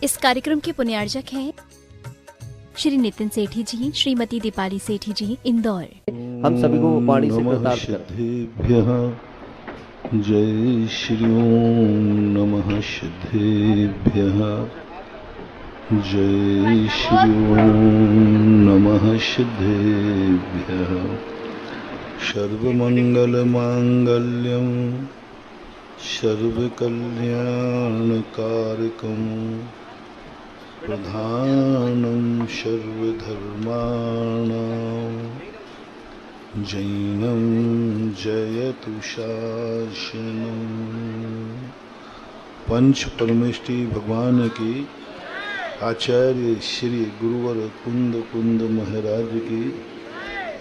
इस कार्यक्रम के पुण्यार्जक हैं श्री नितिन सेठी जी, श्रीमती दीपाली सेठी जी, इंदौर। हम सभी को वाणी से कृतार्थ सिद्धेभ्यः जय श्री ओम नमः सिद्धेभ्यः जय श्री ओम नमः सिद्धेभ्यः सर्वमंगल मांगल्यं सर्वकल्याणकारकं प्रधानं सर्वधर्माणां जैनं जयतु शासनम्। पंच परमेष्टि भगवान की, आचार्य श्री गुरुवर कुंद कुंद महाराज की,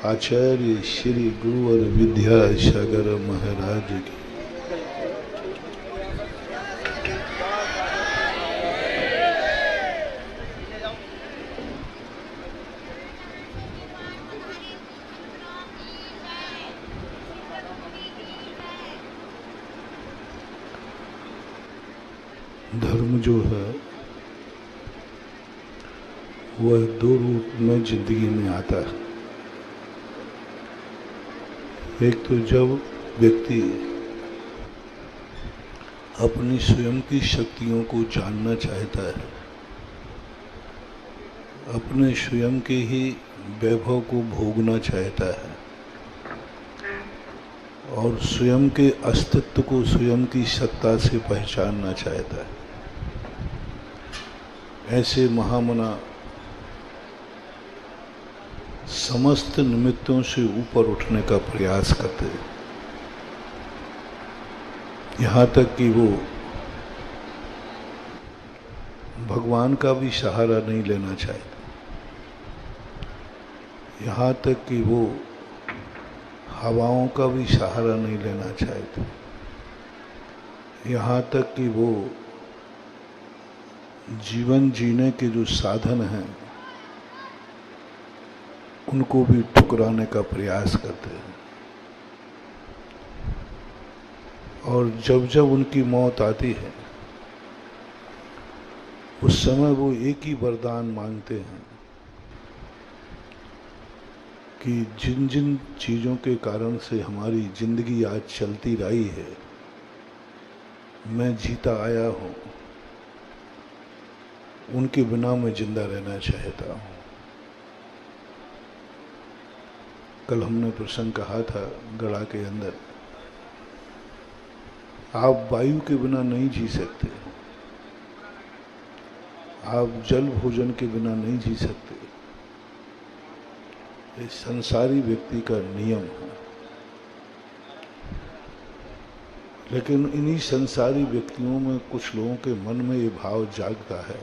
आचार्य श्री गुरुवर विद्यासागर महाराज की। धर्म जो है वह दो रूप में जिंदगी में आता है। एक तो जब व्यक्ति अपनी स्वयं की शक्तियों को जानना चाहता है, अपने स्वयं के ही वैभव को भोगना चाहता है और स्वयं के अस्तित्व को स्वयं की सत्ता से पहचानना चाहता है, ऐसे महामना समस्त निमित्तों से ऊपर उठने का प्रयास करते हैं, यहाँ तक कि वो भगवान का भी सहारा नहीं लेना चाहते, यहाँ तक कि वो हवाओं का भी सहारा नहीं लेना चाहते, यहाँ तक कि वो जीवन जीने के जो साधन हैं उनको भी ठुकराने का प्रयास करते हैं। और जब जब उनकी मौत आती है उस समय वो एक ही वरदान मांगते हैं कि जिन जिन चीज़ों के कारण से हमारी जिंदगी आज चलती रही है, मैं जीता आया हूँ, उनके बिना मैं जिंदा रहना चाहता हूँ। कल हमने प्रसंग कहा था गड़ा के अंदर, आप वायु के बिना नहीं जी सकते, आप जल भोजन के बिना नहीं जी सकते, ये संसारी व्यक्ति का नियम है। लेकिन इन्हीं संसारी व्यक्तियों में कुछ लोगों के मन में ये भाव जागता है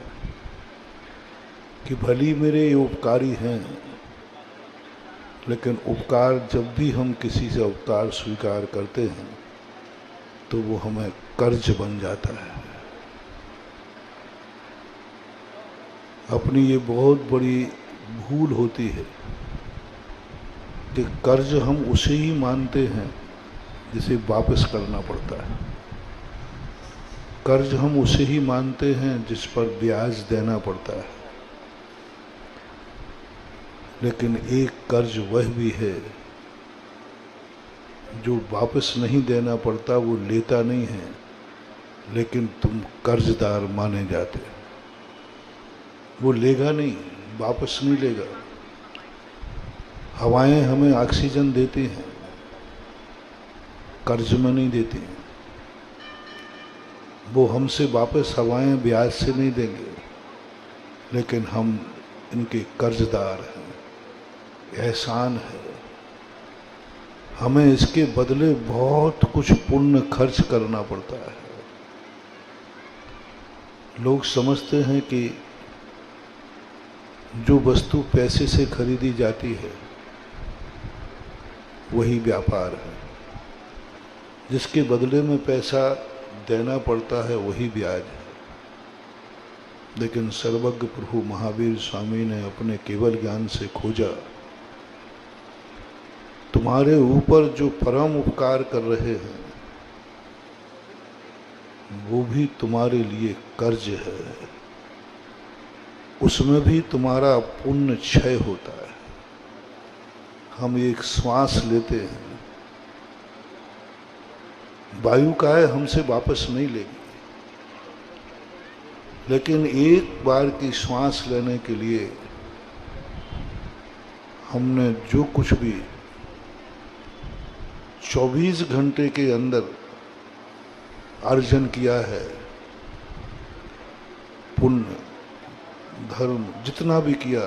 कि भली मेरे ये उपकारी हैं, लेकिन उपकार जब भी हम किसी से उपकार स्वीकार करते हैं तो वो हमें कर्ज बन जाता है। अपनी ये बहुत बड़ी भूल होती है कि कर्ज हम उसे ही मानते हैं जिसे वापस करना पड़ता है, कर्ज हम उसे ही मानते हैं जिस पर ब्याज देना पड़ता है। लेकिन एक कर्ज वह भी है जो वापस नहीं देना पड़ता, वो लेता नहीं है, लेकिन तुम कर्जदार माने जाते। वो लेगा नहीं, वापस नहीं लेगा। हवाएं हमें ऑक्सीजन देती हैं, कर्ज में नहीं देती। वो हमसे वापस हवाएं ब्याज से नहीं देंगे, लेकिन हम इनके कर्जदार हैं, एहसान है। हमें इसके बदले बहुत कुछ पुण्य खर्च करना पड़ता है। लोग समझते हैं कि जो वस्तु पैसे से खरीदी जाती है वही व्यापार है, जिसके बदले में पैसा देना पड़ता है वही ब्याज है। लेकिन सर्वज्ञ प्रभु महावीर स्वामी ने अपने केवल ज्ञान से खोजा, तुम्हारे ऊपर जो परम उपकार कर रहे हैं वो भी तुम्हारे लिए कर्ज है। उसमें भी तुम्हारा पुण्य क्षय होता है। हम एक श्वास लेते हैं, वायु का है, हमसे वापस नहीं लेगी, लेकिन एक बार की श्वास लेने के लिए हमने जो कुछ भी 24 घंटे के अंदर अर्जन किया है, पुण्य धर्म जितना भी किया,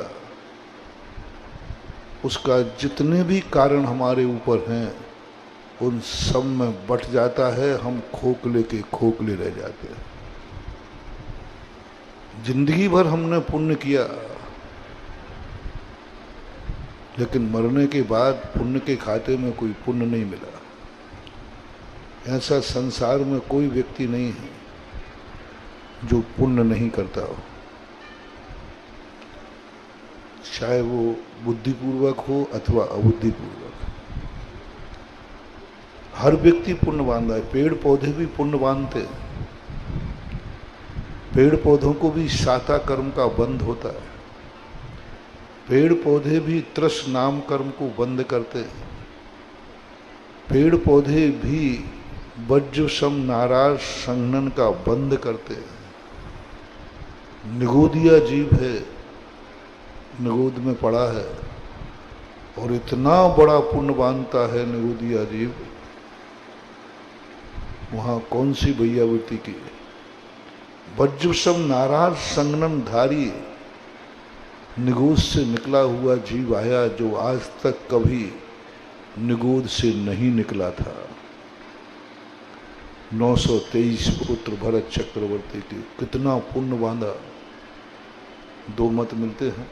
उसका जितने भी कारण हमारे ऊपर हैं, उन सब में बट जाता है। हम खोखले के खोखले रह जाते हैं। जिंदगी भर हमने पुण्य किया, लेकिन मरने के बाद पुण्य के खाते में कोई पुण्य नहीं मिला। ऐसा संसार में कोई व्यक्ति नहीं है जो पुण्य नहीं करता हो, चाहे वो बुद्धिपूर्वक हो अथवा अबुद्धिपूर्वक। हर व्यक्ति पुण्य बांधा है। पेड़ पौधे भी पुण्य बांधते हैं। पेड़ पौधों को भी साता कर्म का बंध होता है। पेड़ पौधे भी त्रस नाम कर्म को बंद करते हैं। पेड़ पौधे भी वज्र सम नाराज संघनन का बंद करते हैं। निगोदिया जीव है, निगोद में पड़ा है और इतना बड़ा पुण्य बांधता है निगोदिया जीव, वहां कौन सी भैयावृत्ति की। वज्रसम नाराज संगनन धारी निगोद से निकला हुआ जीव आया, जो आज तक कभी निगोद से नहीं निकला था। 923 पुत्र भरत चक्रवर्ती के कितना पुण्य बांधा। दो मत मिलते हैं,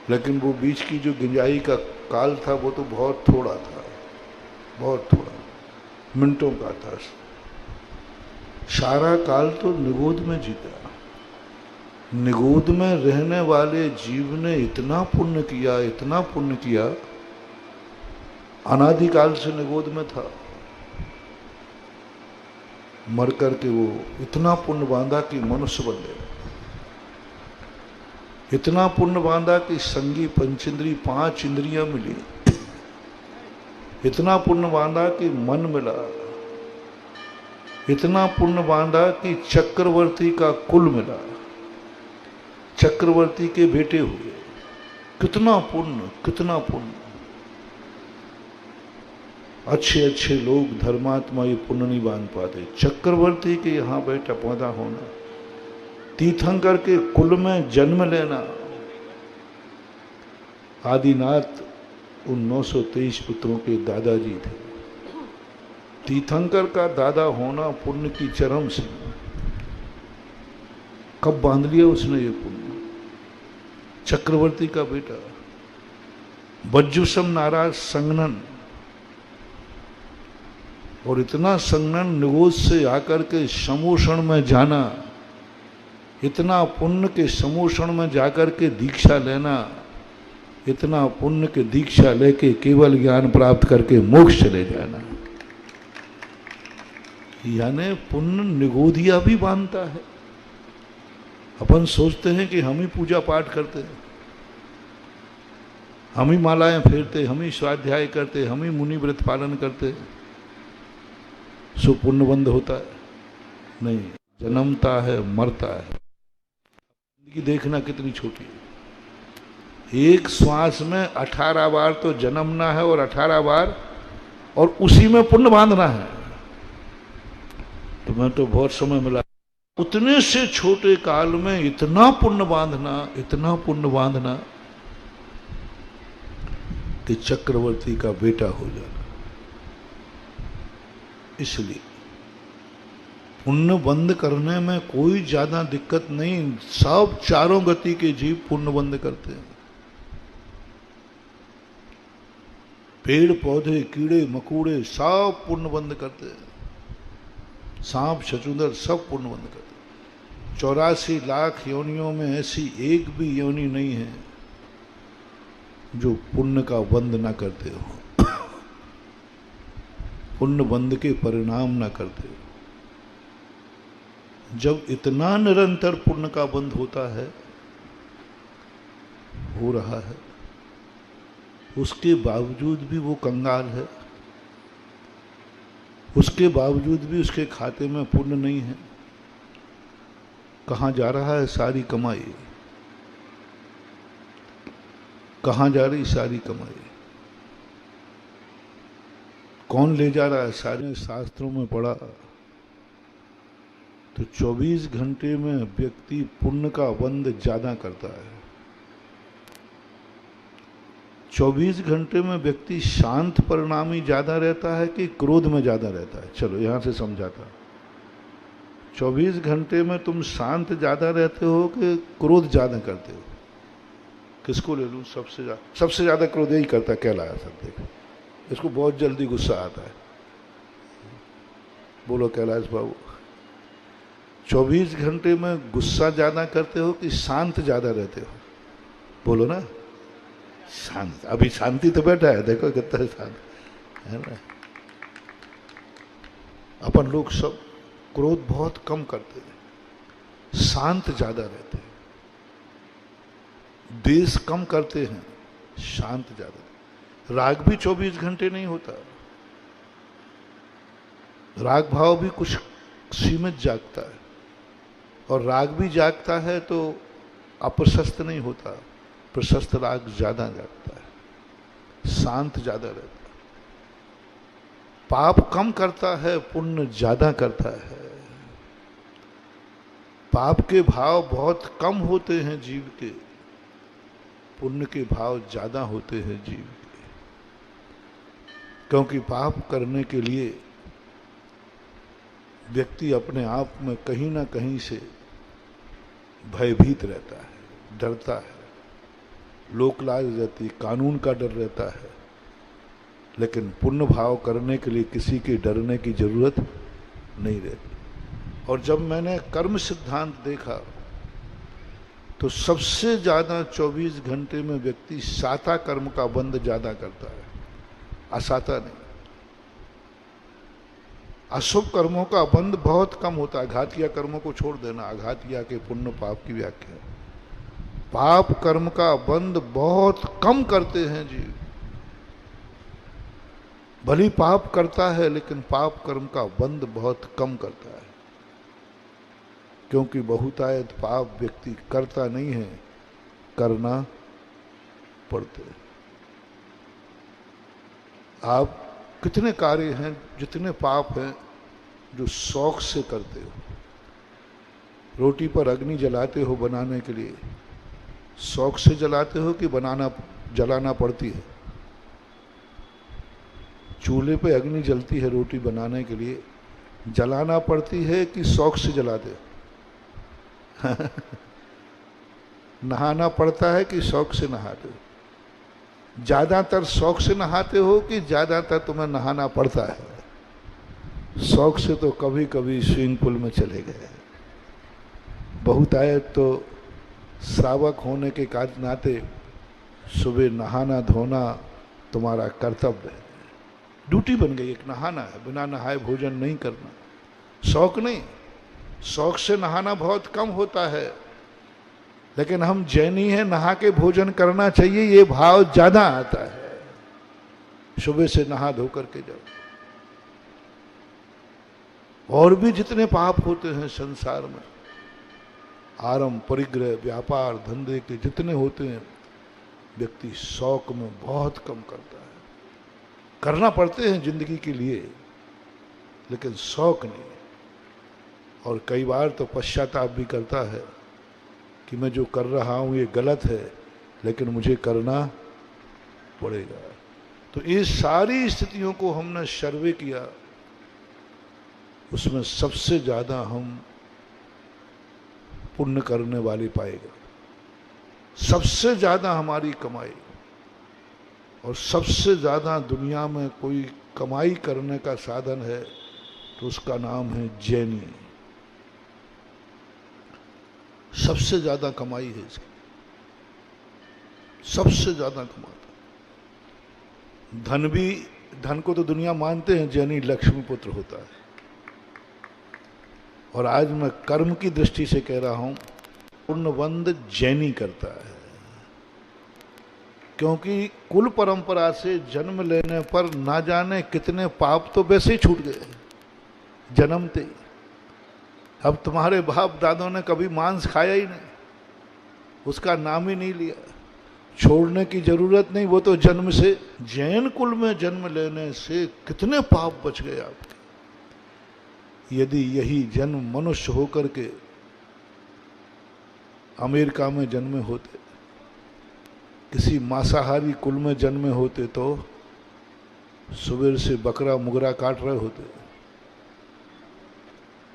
लेकिन वो बीच की जो गुंजाई का काल था वो तो बहुत थोड़ा था, बहुत थोड़ा, मिनटों का था। सारा काल तो निगोद में जीता। निगोद में रहने वाले जीव ने इतना पुण्य किया, इतना पुण्य किया, अनादिकाल से निगोद में था। मर करके वो इतना पुण्य बांधा कि मनुष्य बन गया। इतना पुण्य बांधा कि संगी पंचेंद्री 5 इंद्रियां मिली। इतना पुण्य बांधा कि मन मिला। इतना पुण्य बांधा कि चक्रवर्ती का कुल मिला, चक्रवर्ती के बेटे हुए। कितना पुण्य, कितना पुण्य। अच्छे अच्छे लोग धर्मात्मा ये पुण्य नहीं बांध पाते। चक्रवर्ती के यहां बैठा पौधा होना, तीर्थंकर के कुल में जन्म लेना। आदिनाथ उन 923 पुत्रों के दादाजी थे। तीर्थंकर का दादा होना पुण्य की चरम सीमा। कब बांध लिया उसने ये पुण्य। चक्रवर्ती का बेटा, वज्रसम नाराज संगनन, और इतना संगनन निगोद से आकर के समोषण में जाना, इतना पुण्य के समोषण में जाकर के दीक्षा लेना, इतना पुण्य के दीक्षा लेके केवल ज्ञान प्राप्त करके मोक्ष चले जाना। यानी पुण्य निगोदिया भी बांधता है। अपन सोचते हैं कि हम ही पूजा पाठ करते हैं, हम ही मालाएं फेरते, हम ही स्वाध्याय करते, हम ही मुनि व्रत पालन करते, सो पुण्य बंद होता है? नहीं, जन्मता है, मरता है। जिंदगी देखना कितनी छोटी है। एक श्वास में 18 बार तो जन्मना है और 18 बार और उसी में पुण्य बांधना है। तो मैं तो बहुत समय मिला, उतने से छोटे काल में इतना पुण्य बांधना, इतना पुण्य बांधना कि चक्रवर्ती का बेटा हो जाना। इसलिए पुण्य बंद करने में कोई ज्यादा दिक्कत नहीं। सब चारों गति के जीव पुण्य बंद करते हैं। पेड़ पौधे कीड़े मकोड़े सब पुण्य बंद करते हैं। सांप छछूंदर सब पुण्य बंद करते हैं। 84 लाख योनियों में ऐसी एक भी योनि नहीं है जो पुण्य का बंद ना करते हो, पुण्य बंद के परिणाम ना करते हो। जब इतना निरंतर पुण्य का बंध होता है, हो रहा है, उसके बावजूद भी वो कंगाल है, उसके बावजूद भी उसके खाते में पुण्य नहीं है, कहाँ जा रहा है सारी कमाई? कहाँ जा रही सारी कमाई? कौन ले जा रहा है? सारे शास्त्रों में पढ़ा तो 24 घंटे में व्यक्ति पुण्य का बंध ज्यादा करता है। 24 घंटे में व्यक्ति शांत परिणामी ज्यादा रहता है कि क्रोध में ज्यादा रहता है? चलो यहां से समझाता। 24 घंटे में तुम शांत ज्यादा रहते हो कि क्रोध ज्यादा करते हो? किसको ले लूं? सबसे ज्यादा क्रोध यही करता है, कहलाया सब। देखो, इसको बहुत जल्दी गुस्सा आता है। बोलो कैलाश बाबू, 24 घंटे में गुस्सा ज्यादा करते हो कि शांत ज्यादा रहते हो? बोलो ना। शांत। अभी शांति तो बैठा है, देखो कितना शांत है ना। अपन लोग सब क्रोध बहुत कम करते हैं, शांत ज्यादा रहते हैं, द्वेष कम करते हैं, शांत ज्यादा। राग भी 24 घंटे नहीं होता, राग भाव भी कुछ सीमित जागता है, और राग भी जागता है तो अप्रशस्त नहीं होता, प्रशस्त राग ज्यादा जागता है, शांत ज्यादा रहता है। पाप कम करता है, पुण्य ज्यादा करता है। पाप के भाव बहुत कम होते हैं जीव के, पुण्य के भाव ज्यादा होते हैं जीव के। क्योंकि पाप करने के लिए व्यक्ति अपने आप में कहीं ना कहीं से भयभीत रहता है, डरता है, लोकलाज रहती है, कानून का डर रहता है। लेकिन पुण्य भाव करने के लिए किसी के डरने की जरूरत नहीं रहती। और जब मैंने कर्म सिद्धांत देखा तो सबसे ज्यादा 24 घंटे में व्यक्ति साता कर्म का बंध ज्यादा करता है, असाता नहीं। अशुभ कर्मों का बंध बहुत कम होता है। घातिया कर्मों को छोड़ देना, अघातिया के पुण्य पाप की व्याख्या। पाप कर्म का बंध बहुत कम करते हैं जीव। भली पाप करता है लेकिन पाप कर्म का बंध बहुत कम करता है, क्योंकि बहुतायत पाप व्यक्ति करता नहीं है, करना पड़ते। आप कितने कार्य हैं, जितने पाप हैं जो शौक से करते हो। रोटी पर अग्नि जलाते हो बनाने के लिए, शौक से जलाते हो कि जलाना पड़ती है? चूल्हे पे अग्नि जलती है रोटी बनाने के लिए, जलाना पड़ती है कि शौक से जलाते हो? नहाना पड़ता है कि शौक से नहाते हो? ज्यादातर शौक से नहाते हो कि ज्यादातर तुम्हें नहाना पड़ता है? शौक से तो कभी कभी स्विमिंग पूल में चले गए। बहुतायत तो श्रावक होने के नाते सुबह नहाना धोना तुम्हारा कर्तव्य है, ड्यूटी बन गई एक, नहाना है, बिना नहाए भोजन नहीं करना। शौक नहीं, शौक से नहाना बहुत कम होता है। लेकिन हम जैनी हैं, नहा के भोजन करना चाहिए, ये भाव ज्यादा आता है। सुबह से नहा धो करके जाओ। और भी जितने पाप होते हैं संसार में, आरंभ, परिग्रह, व्यापार, धंधे के जितने होते हैं, व्यक्ति शौक में बहुत कम करता है। करना पड़ते हैं जिंदगी के लिए, लेकिन शौक नहीं। और कई बार तो पश्चाताप भी करता है कि मैं जो कर रहा हूं ये गलत है, लेकिन मुझे करना पड़ेगा। तो ये सारी स्थितियों को हमने सर्वे किया, उसमें सबसे ज्यादा हम पुण्य करने वाले पाएगा, सबसे ज्यादा हमारी कमाई। और सबसे ज्यादा दुनिया में कोई कमाई करने का साधन है तो उसका नाम है जैनी। सबसे ज्यादा कमाई है इसकी, सबसे ज्यादा कमाता। धन को तो दुनिया मानते हैं जैनी लक्ष्मी पुत्र होता है, और आज मैं कर्म की दृष्टि से कह रहा हूं, पूर्णबंध जैनी करता है, क्योंकि कुल परंपरा से जन्म लेने पर ना जाने कितने पाप तो वैसे ही छूट गए जन्मते ही। अब तुम्हारे बाप दादों ने कभी मांस खाया ही नहीं, उसका नाम ही नहीं लिया, छोड़ने की जरूरत नहीं, वो तो जन्म से। जैन कुल में जन्म लेने से कितने पाप बच गए आपके। यदि यही जन्म मनुष्य होकर के अमेरिका में जन्मे होते, किसी मांसाहारी कुल में जन्मे होते, तो सुबह से बकरा मुगरा काट रहे होते।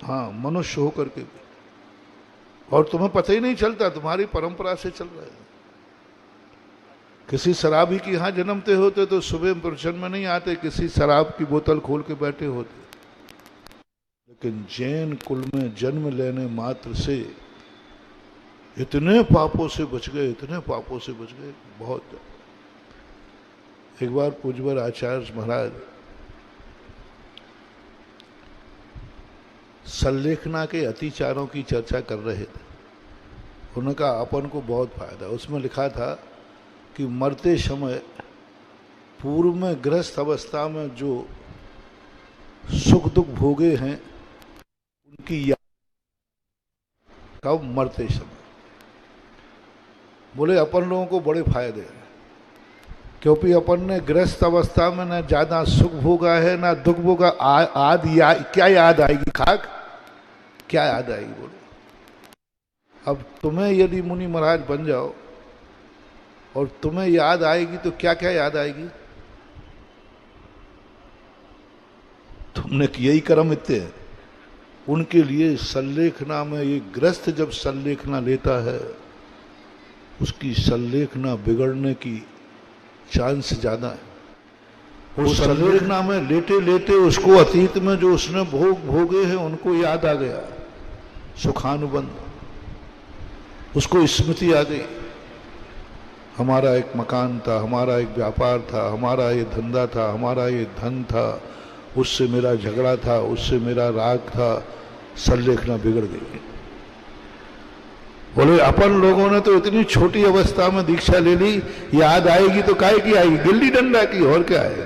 हाँ, मनुष्य होकर के भी, और तुम्हें पता ही नहीं चलता, तुम्हारी परंपरा से चल रहा है। किसी शराबी की यहां जन्मते होते तो सुबह प्रवचन में नहीं आते, किसी शराब की बोतल खोल के बैठे होते। लेकिन जैन कुल में जन्म लेने मात्र से इतने पापों से बच गए, इतने पापों से बच गए, बहुत। एक बार पूज्यवर आचार्य महाराज संलेखना के अतिचारों की चर्चा कर रहे थे। उन्होंने कहा अपन को बहुत फायदा। उसमें लिखा था कि मरते समय पूर्व में गृहस्थ अवस्था में जो सुख दुख भोगे हैं उनकी याद कब, मरते समय। बोले अपन लोगों को बड़े फायदे हैं, क्योंकि अपन ने गृहस्थ अवस्था में ना ज्यादा सुख भोगा है ना दुख भोगा। क्या याद आएगी? खाक क्या याद आएगी? बोलो। अब तुम्हें यदि मुनि महाराज बन जाओ और तुम्हें याद आएगी तो क्या क्या याद आएगी? तुमने किए ही कर्म इतने। उनके लिए संलेखना में, ये गृहस्थ जब संलेखना लेता है उसकी संलेखना बिगड़ने की चांस ज्यादा है। वो संलेखना में लेटे लेटे उसको अतीत में जो उसने भोग भोगे हैं उनको याद आ गया, सुखानुबंध, उसको स्मृति आ गई। हमारा एक मकान था, हमारा एक व्यापार था, हमारा ये धंधा था, हमारा ये धन था, उससे मेरा झगड़ा था, उससे मेरा राग था, संलेखना बिगड़ गई। बोले अपन लोगों ने तो इतनी छोटी अवस्था में दीक्षा ले ली, याद आएगी तो काहे की आएगी? गिल्ली डंडा की, और क्या आएगी?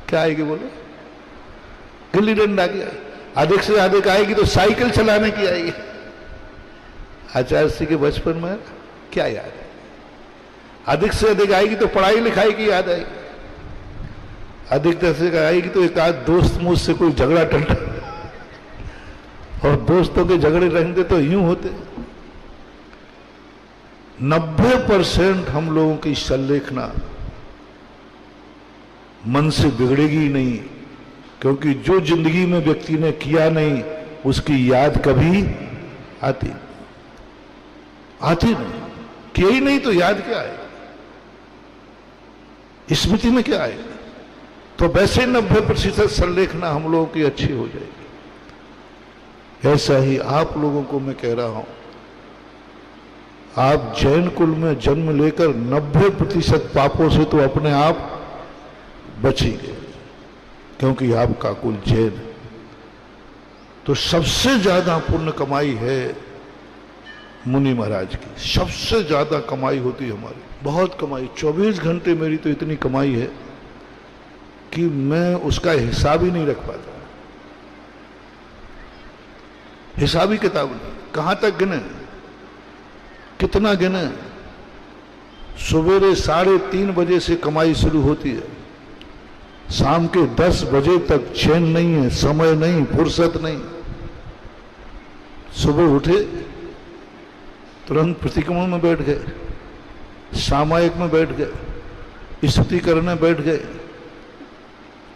क्या आएगी? बोले गिल्ली डंडा की। अधिक से अधिक आएगी तो साइकिल चलाने की आएगी। आचार्य श्री के बचपन में क्या याद है? अधिक से अधिक आएगी तो पढ़ाई लिखाई की याद आएगी। अधिक से आएगी तो एक आध दोस्त मुझसे कोई झगड़ा टंटा, और दोस्तों के झगड़े रहते तो यूं होते। 90% हम लोगों की संलेखना मन से बिगड़ेगी ही नहीं, क्योंकि जो जिंदगी में व्यक्ति ने किया नहीं उसकी याद कभी आती नहीं। किया ही नहीं तो याद क्या आएगा? स्मृति में क्या आएगा? तो वैसे 90% संलेखना हम लोगों की अच्छी हो जाएगी। ऐसा ही आप लोगों को मैं कह रहा हूं, आप जैन कुल में जन्म लेकर 90% पापों से तो अपने आप बच ही गए, क्योंकि आपका कुल जैन है। तो सबसे ज्यादा पुण्य कमाई है मुनि महाराज की, सबसे ज्यादा कमाई होती है हमारी, बहुत कमाई। 24 घंटे मेरी तो इतनी कमाई है कि मैं उसका हिसाब ही नहीं रख पाता। हिसाबी किताब नहीं, कहां तक गिने, कितना गिने। सवेरे 3:30 बजे से कमाई शुरू होती है, शाम के 10 बजे तक चैन नहीं है, समय नहीं, फुर्सत नहीं। सुबह उठे तुरंत प्रतिक्रमण में बैठ गए, सामायिक में बैठ गए, स्तुति करने बैठ गए।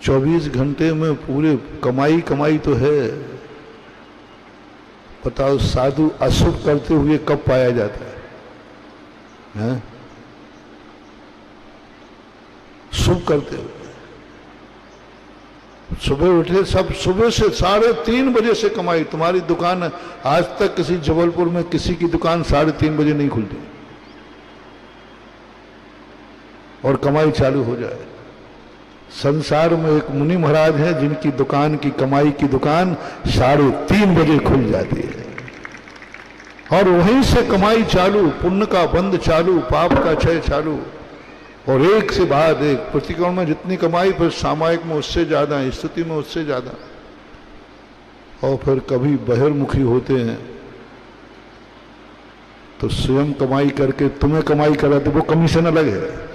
24 घंटे में पूरे कमाई तो है। बताओ साधु अशुभ करते हुए कब पाया जाता है? शुभ करते हुए। सुबह उठे सब, सुबह से 3:30 बजे से कमाई। तुम्हारी दुकान आज तक किसी जबलपुर में किसी की दुकान 3:30 बजे नहीं खुलती और कमाई चालू हो जाए। संसार में एक मुनि महाराज हैं जिनकी दुकान की कमाई की दुकान 3:30 बजे खुल जाती है और वहीं से कमाई चालू, पुण्य का बंद चालू, पाप का क्षय चालू, और एक से बाद एक, प्रतिक्रमण में जितनी कमाई, फिर सामायिक में उससे ज्यादा, स्तुति में उससे ज्यादा, और फिर कभी बहिर्मुखी होते हैं तो स्वयं कमाई करके तुम्हें कमाई कराते, वो कमीशन अलग है,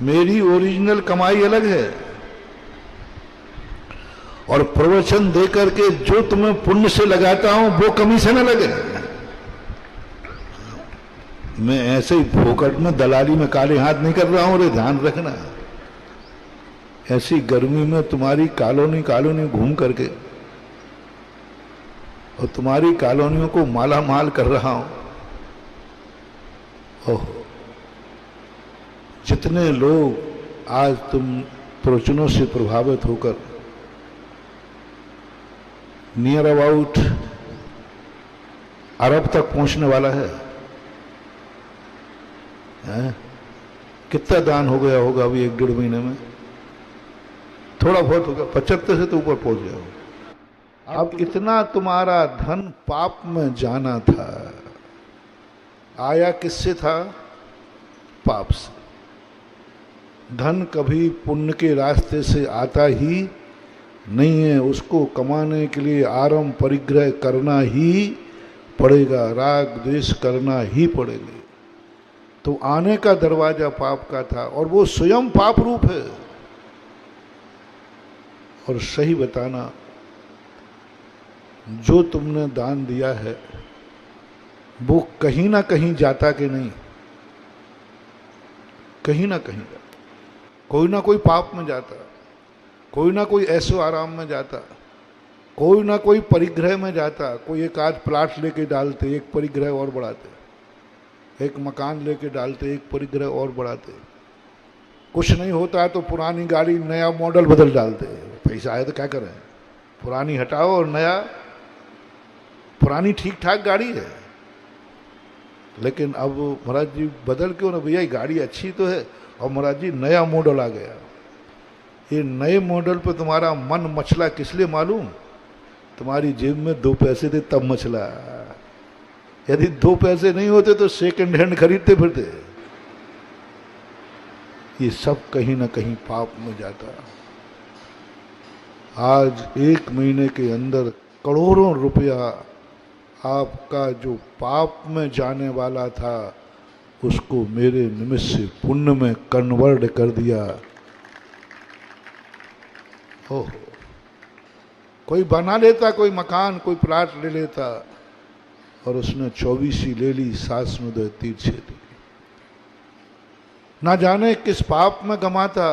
मेरी ओरिजिनल कमाई अलग है, और प्रवचन दे करके जो तुम्हें पुण्य से लगाता हूं वो कमीशन अलग है। मैं ऐसे ही फोकट में दलाली में काले हाथ नहीं कर रहा हूं, रे ध्यान रखना। ऐसी गर्मी में तुम्हारी कॉलोनी कॉलोनी घूम करके और तुम्हारी कॉलोनियों को माला माल कर रहा हूं। ओहो, जितने लोग आज तुम प्रवचनों से प्रभावित होकर नियर अबाउट अरब तक पहुंचने वाला है, कितना दान हो गया होगा अभी 1-1.5 महीने में? थोड़ा बहुत होगा, 75 से तो ऊपर पहुंच गया होगा। अब इतना तुम्हारा धन पाप में जाना था, आया किससे था? पाप से। धन कभी पुण्य के रास्ते से आता ही नहीं है, उसको कमाने के लिए आरंभ परिग्रह करना ही पड़ेगा, राग द्वेष करना ही पड़ेगा। तो आने का दरवाजा पाप का था और वो स्वयं पाप रूप है। और सही बताना, जो तुमने दान दिया है वो कहीं ना कहीं जाता कि नहीं? कहीं ना कहीं जाता, कोई ना कोई पाप में जाता, कोई ना कोई ऐसो आराम में जाता, कोई ना कोई परिग्रह में जाता। कोई एक आध प्लाट लेके डालते, एक परिग्रह और बढ़ाते, एक मकान लेके डालते, एक परिग्रह और बढ़ाते। कुछ नहीं होता तो पुरानी गाड़ी नया मॉडल बदल डालते। पैसा है तो क्या करें, पुरानी हटाओ और नया, पुरानी ठीक ठाक गाड़ी है लेकिन अब महाराज जी बदल क्यों ना, भैया गाड़ी अच्छी तो है, और महाराज जी नया मॉडल आ गया। ये नए मॉडल पे तुम्हारा मन मचला किस लिए मालूम? तुम्हारी जेब में 2 पैसे थे तब मचला। यदि 2 पैसे नहीं होते तो सेकंड हैंड खरीदते फिरते। ये सब कहीं ना कहीं पाप में जाता। आज 1 महीने के अंदर करोड़ों रुपया आपका जो पाप में जाने वाला था उसको मेरे निमित्त से पुण्य में कन्वर्ट कर दिया। ओह, कोई बना लेता, कोई मकान, कोई प्लाट ले लेता, और उसने 24 ही ले ली, सास में 2 तीर छेद दी। ना जाने किस पाप में गमाता,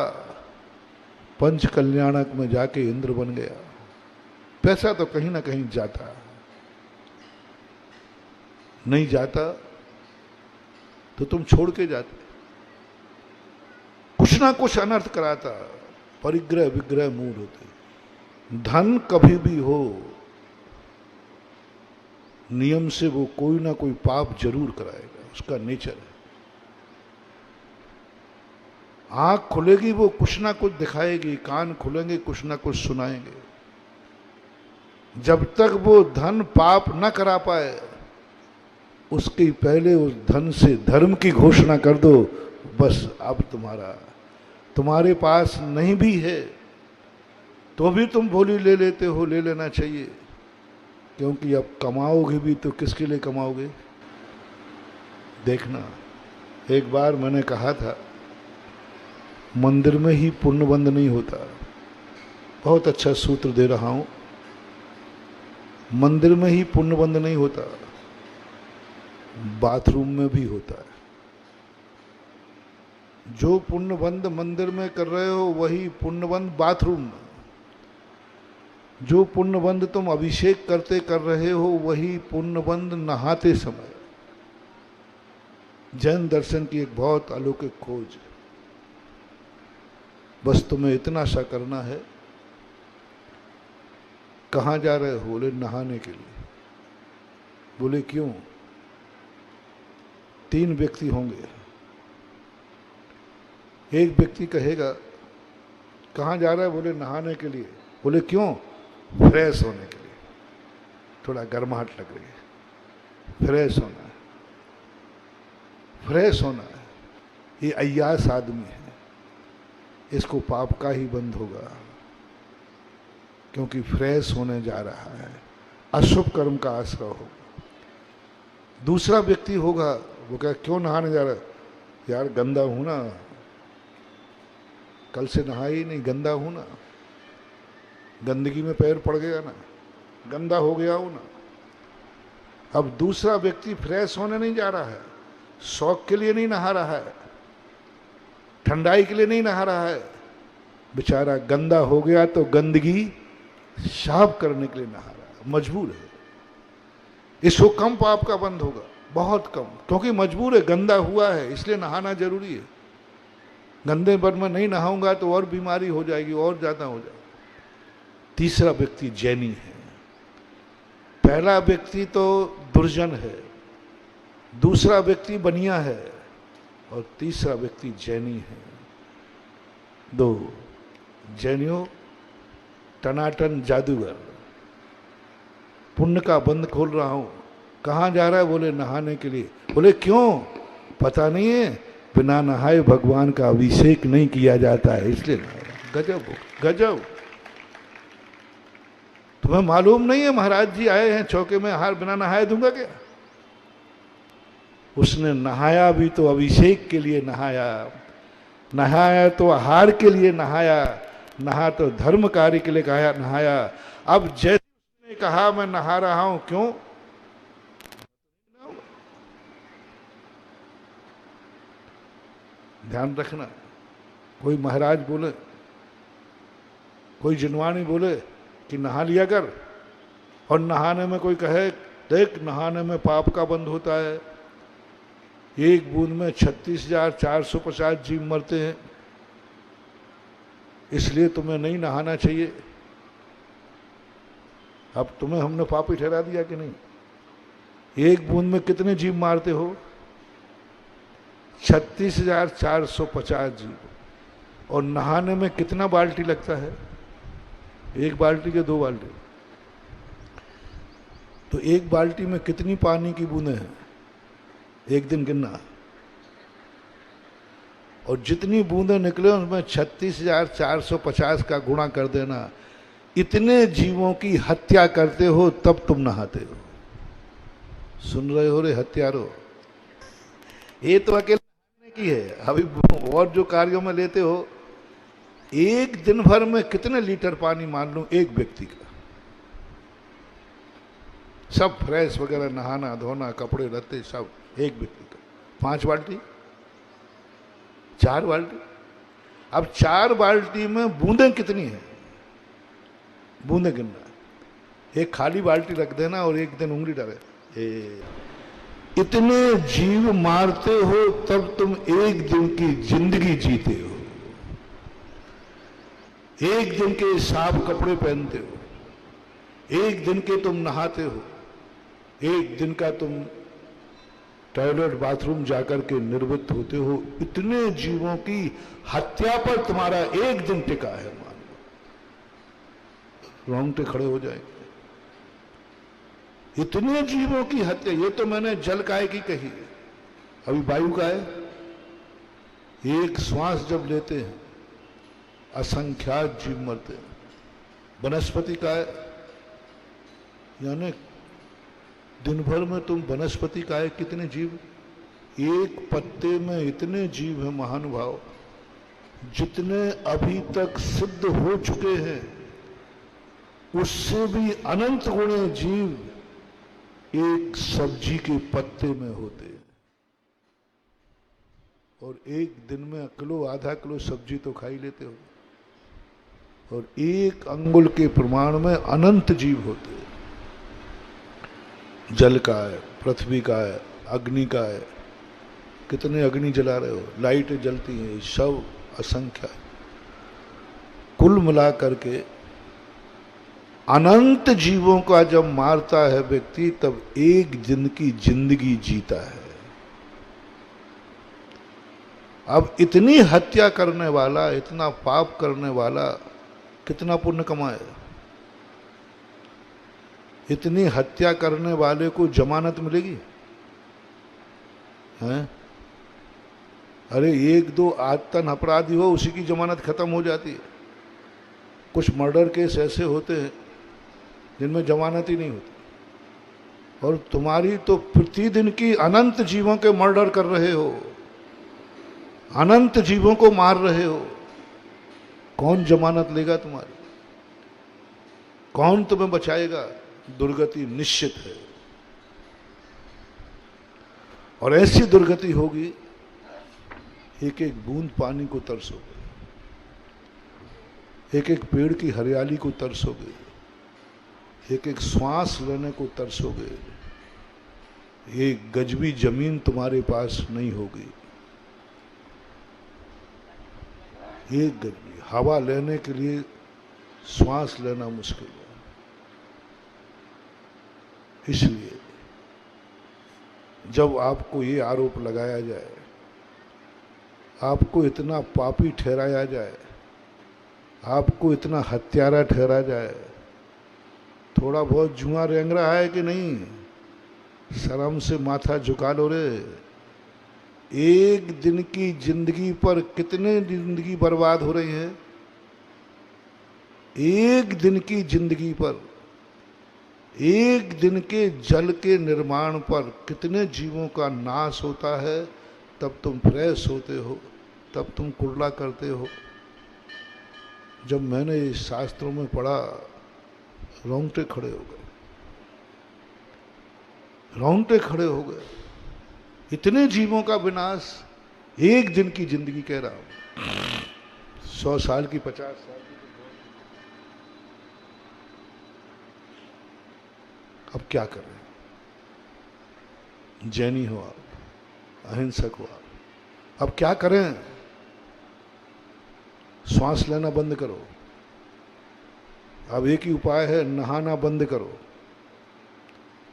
पंच कल्याणक में जाके इंद्र बन गया। पैसा तो कहीं ना कहीं जाता, नहीं जाता तो तुम छोड़ के जाते। कुछ ना कुछ अनर्थ कराता, परिग्रह विग्रह मूड होते। धन कभी भी हो, नियम से वो कोई ना कोई पाप जरूर कराएगा, उसका नेचर है। आंख खुलेगी वो कुछ ना कुछ दिखाएगी, कान खुलेंगे कुछ ना कुछ सुनाएंगे। जब तक वो धन पाप न करा पाए उसके पहले उस धन से धर्म की घोषणा कर दो। बस अब तुम्हारे पास नहीं भी है तो भी तुम भोली ले लेते हो, ले लेना चाहिए, क्योंकि अब कमाओगे भी तो किसके लिए कमाओगे? देखना, एक बार मैंने कहा था मंदिर में ही पुण्य बंद नहीं होता। बहुत अच्छा सूत्र दे रहा हूं, मंदिर में ही पुण्य बंद नहीं होता, बाथरूम में भी होता है। जो पुण्य बंद मंदिर में कर रहे हो वही पुण्य बंद बाथरूम में। जो पुण्य बंद तुम अभिषेक करते कर रहे हो वही पुण्य बंद नहाते समय। जैन दर्शन की एक बहुत अलौकिक खोज। बस तुम्हें इतना सा करना है। कहाँ जा रहे हो? बोले नहाने के लिए। बोले क्यों? 3 व्यक्ति होंगे। एक व्यक्ति कहेगा कहाँ जा रहा है? बोले नहाने के लिए। बोले क्यों? फ्रेश होने के लिए, थोड़ा गर्माहट लग रही है, फ्रेश होना है, फ्रेश होना है। ये अय्यास आदमी है, इसको पाप का ही बंध होगा, क्योंकि फ्रेश होने जा रहा है, अशुभ कर्म का आश्रय होगा। दूसरा व्यक्ति होगा, वो क्या, क्यों नहाने जा रहा है? यार गंदा हूं ना, कल से नहा ही नहीं, गंदा हूं ना, गंदगी में पैर पड़ गया ना, गंदा हो गया हूं ना। अब दूसरा व्यक्ति फ्रेश होने नहीं जा रहा है, शौक के लिए नहीं नहा रहा है, ठंडाई के लिए नहीं नहा रहा है, बेचारा गंदा हो गया तो गंदगी साफ करने के लिए नहा रहा है, मजबूर है। इसको कम पाप का बंध होगा, बहुत कम, क्योंकि मजबूर है, गंदा हुआ है, इसलिए नहाना जरूरी है। गंदे पर में नहीं नहाऊंगा तो और बीमारी हो जाएगी, और ज्यादा हो जाएगी। तीसरा व्यक्ति जैनी है। पहला व्यक्ति तो दुर्जन है, दूसरा व्यक्ति बनिया है, और तीसरा व्यक्ति जैनी है। दो जैनियों टनाटन जादूगर। पुण्य का बंद खोल रहा हूं। कहाँ जा रहा है? बोले नहाने के लिए। बोले क्यों? पता नहीं है, बिना नहाए भगवान का अभिषेक नहीं किया जाता है, इसलिए नहा रहा। गजब हो, गजब। तुम्हें मालूम नहीं है महाराज जी आए हैं चौके में, हार बिना नहाए दूंगा क्या? उसने नहाया भी तो अभिषेक के लिए नहाया, नहाया तो आहार के लिए नहाया, नहा तो धर्म कार्य के लिए कहा नहाया। अब जैसे उसने कहा मैं नहा रहा हूं, क्यों? ध्यान रखना, कोई महाराज बोले, कोई जिनवानी बोले कि नहा लिया कर, और नहाने में कोई कहे देख नहाने में पाप का बंध होता है, एक बूंद में 36,450 जीव मरते हैं, इसलिए तुम्हें नहीं नहाना चाहिए। अब तुम्हें हमने पापी ठहरा दिया कि नहीं? एक बूंद में कितने जीव मारते हो? 36,450 जीव। और नहाने में कितना बाल्टी लगता है? एक बाल्टी के 2 बाल्टी। तो एक बाल्टी में कितनी पानी की बूंदें हैं? एक दिन गिनना, और जितनी बूंदें निकले उसमें 36,450 का गुणा कर देना। इतने जीवों की हत्या करते हो तब तुम नहाते हो। सुन रहे हो रे हत्यारो? ये तो अकेले नहाने की है, अभी और जो कार्यों में लेते हो, एक दिन भर में कितने लीटर पानी मान लो एक व्यक्ति का, सब फ्रेश वगैरह, नहाना धोना, कपड़े लत्ते सब, एक व्यक्ति का 5 बाल्टी, 4 बाल्टी। अब 4 बाल्टी में बूंदें कितनी है? बूंदें गिनना, एक खाली बाल्टी रख देना और एक दिन उंगली डाले। इतने जीव मारते हो तब तुम एक दिन की जिंदगी जीते हो, एक दिन के साफ कपड़े पहनते हो, एक दिन के तुम नहाते हो, एक दिन का तुम टॉयलेट बाथरूम जाकर के निर्वृत्त होते हो। इतने जीवों की हत्या पर तुम्हारा एक दिन टिका है, मान लो रोंगटे खड़े हो जाएंगे। इतने जीवों की हत्या, ये तो मैंने जल काय की कही, अभी वायु का है। एक श्वास जब लेते हैं असंख्यात जीव मरते हैं। वनस्पति का है, यानी दिन भर में तुम वनस्पति का है कितने जीव, एक पत्ते में इतने जीव हैं महानुभाव, जितने अभी तक सिद्ध हो चुके हैं उससे भी अनंत गुणे जीव एक सब्जी के पत्ते में होते हैं। और एक दिन में किलो आधा किलो सब्जी तो खा ही लेते हो, और एक अंगुल के प्रमाण में अनंत जीव होते हैं। जल का है, पृथ्वी का है, अग्नि का है, कितने अग्नि जला रहे हो, लाइटें जलती हैं, सब असंख्य है। कुल मिला करके अनंत जीवों का जब मारता है व्यक्ति, तब एक दिन की जिंदगी जीता है। अब इतनी हत्या करने वाला, इतना पाप करने वाला कितना पुण्य कमाए? इतनी हत्या करने वाले को जमानत मिलेगी? हैं? अरे एक दो आदतन अपराधी हो, उसी की जमानत खत्म हो जाती है। कुछ मर्डर केस ऐसे होते हैं जिनमें जमानत ही नहीं होती, और तुम्हारी तो प्रतिदिन की अनंत जीवों के मर्डर कर रहे हो, अनंत जीवों को मार रहे हो। कौन जमानत लेगा तुम्हारी? कौन तुम्हें बचाएगा? दुर्गति निश्चित है, और ऐसी दुर्गति होगी, एक एक बूंद पानी को तरसोगे, एक एक पेड़ की हरियाली को तरसोगे, एक एक श्वास लेने को तरसोगे। एक गजबी जमीन तुम्हारे पास नहीं होगी, एक गजबी हवा लेने के लिए श्वास लेना मुश्किल है। इसलिए जब आपको ये आरोप लगाया जाए, आपको इतना पापी ठहराया जाए, आपको इतना हत्यारा ठहरा जाए, थोड़ा बहुत जुआ रेंग रहा है कि नहीं? शर्म से माथा झुका लो रे। एक दिन की जिंदगी पर कितने जिंदगी बर्बाद हो रही है? एक दिन की जिंदगी पर, एक दिन के जल के निर्माण पर कितने जीवों का नाश होता है। तब तुम फ्रेश होते हो, तब तुम कुर्ला करते हो। जब मैंने इस शास्त्रों में पढ़ा, रोंगटे खड़े हो गए, रोंगटे खड़े हो गए। इतने जीवों का विनाश एक दिन की जिंदगी कह रहा हूं, 100 साल की, 50 साल की। अब क्या करें? जैनी हो आप, अहिंसक हो आप, अब क्या करें? श्वास लेना बंद करो। अब एक ही उपाय है, नहाना बंद करो,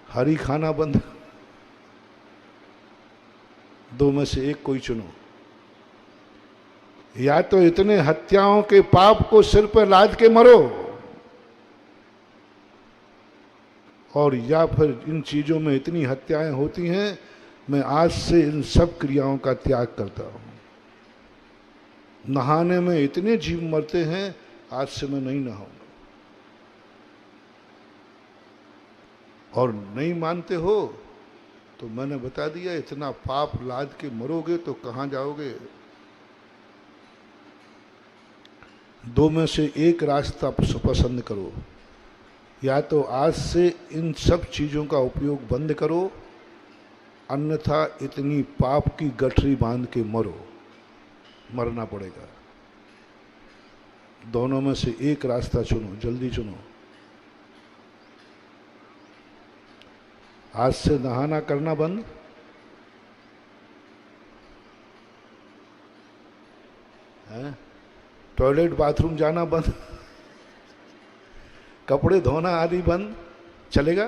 हरी खाना बंद। दो में से एक कोई चुनो। या तो इतने हत्याओं के पाप को सिर पर लाद के मरो, और या फिर इन चीजों में इतनी हत्याएं होती हैं, मैं आज से इन सब क्रियाओं का त्याग करता हूं। नहाने में इतने जीव मरते हैं, आज से मैं नहीं नहाऊंगा। और नहीं मानते हो तो मैंने बता दिया, इतना पाप लाद के मरोगे तो कहां जाओगे? दो में से एक रास्ता पसंद करो। या तो आज से इन सब चीजों का उपयोग बंद करो, अन्यथा इतनी पाप की गठरी बांध के मरो, मरना पड़ेगा। दोनों में से एक रास्ता चुनो, जल्दी चुनो। आज से नहाना करना बंद, है? टॉयलेट बाथरूम जाना बंद, कपड़े धोना आदि बंद, चलेगा?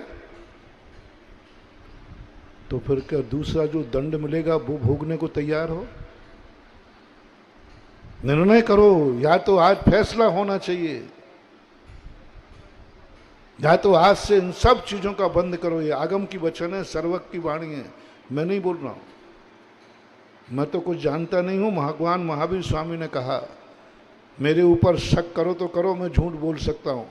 तो फिर क्या दूसरा जो दंड मिलेगा वो भोगने को तैयार हो? निर्णय करो। या तो आज फैसला होना चाहिए, या तो आज से इन सब चीजों का बंद करो। ये आगम की वचन है, सर्वक की वाणी है, मैं नहीं बोल रहा हूं। मैं तो कुछ जानता नहीं हूं। भगवान महावीर स्वामी ने कहा, मेरे ऊपर शक करो तो करो, मैं झूठ बोल सकता हूं,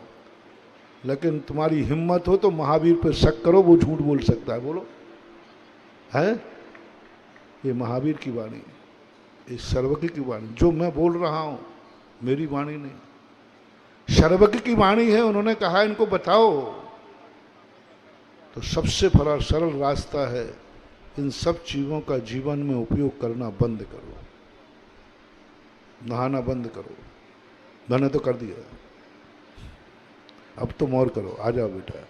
लेकिन तुम्हारी हिम्मत हो तो महावीर पर शक करो, वो झूठ बोल सकता है। बोलो, है? ये महावीर की वाणी, इस सर्वज्ञ की वाणी। जो मैं बोल रहा हूं मेरी वाणी नहीं, सर्वज्ञ की वाणी है। उन्होंने कहा इनको बताओ। तो सबसे बड़ा सरल रास्ता है, इन सब चीजों का जीवन में उपयोग करना बंद करो। नहाना बंद करो। मैंने तो कर दिया, अब तुम और करो। आ जाओ बेटा।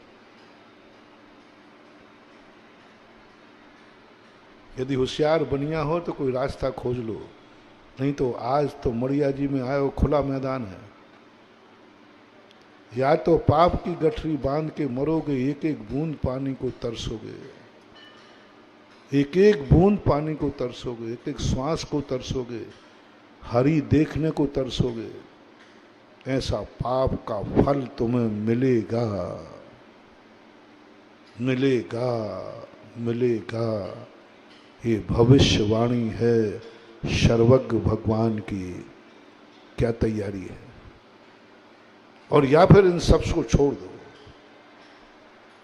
यदि होशियार बनिया हो तो कोई रास्ता खोज लो, नहीं तो आज तो मड़िया जी में आए हो, खुला मैदान है। या तो पाप की गठरी बांध के मरोगे, एक एक बूंद पानी को तरसोगे, एक एक बूंद पानी को तरसोगे, एक एक श्वास को तरसोगे, हरि देखने को तरसोगे, ऐसा पाप का फल तुम्हें मिलेगा, मिलेगा, मिलेगा। ये भविष्यवाणी है सर्वज्ञ भगवान की। क्या तैयारी है? और या फिर इन सब को छोड़ दो।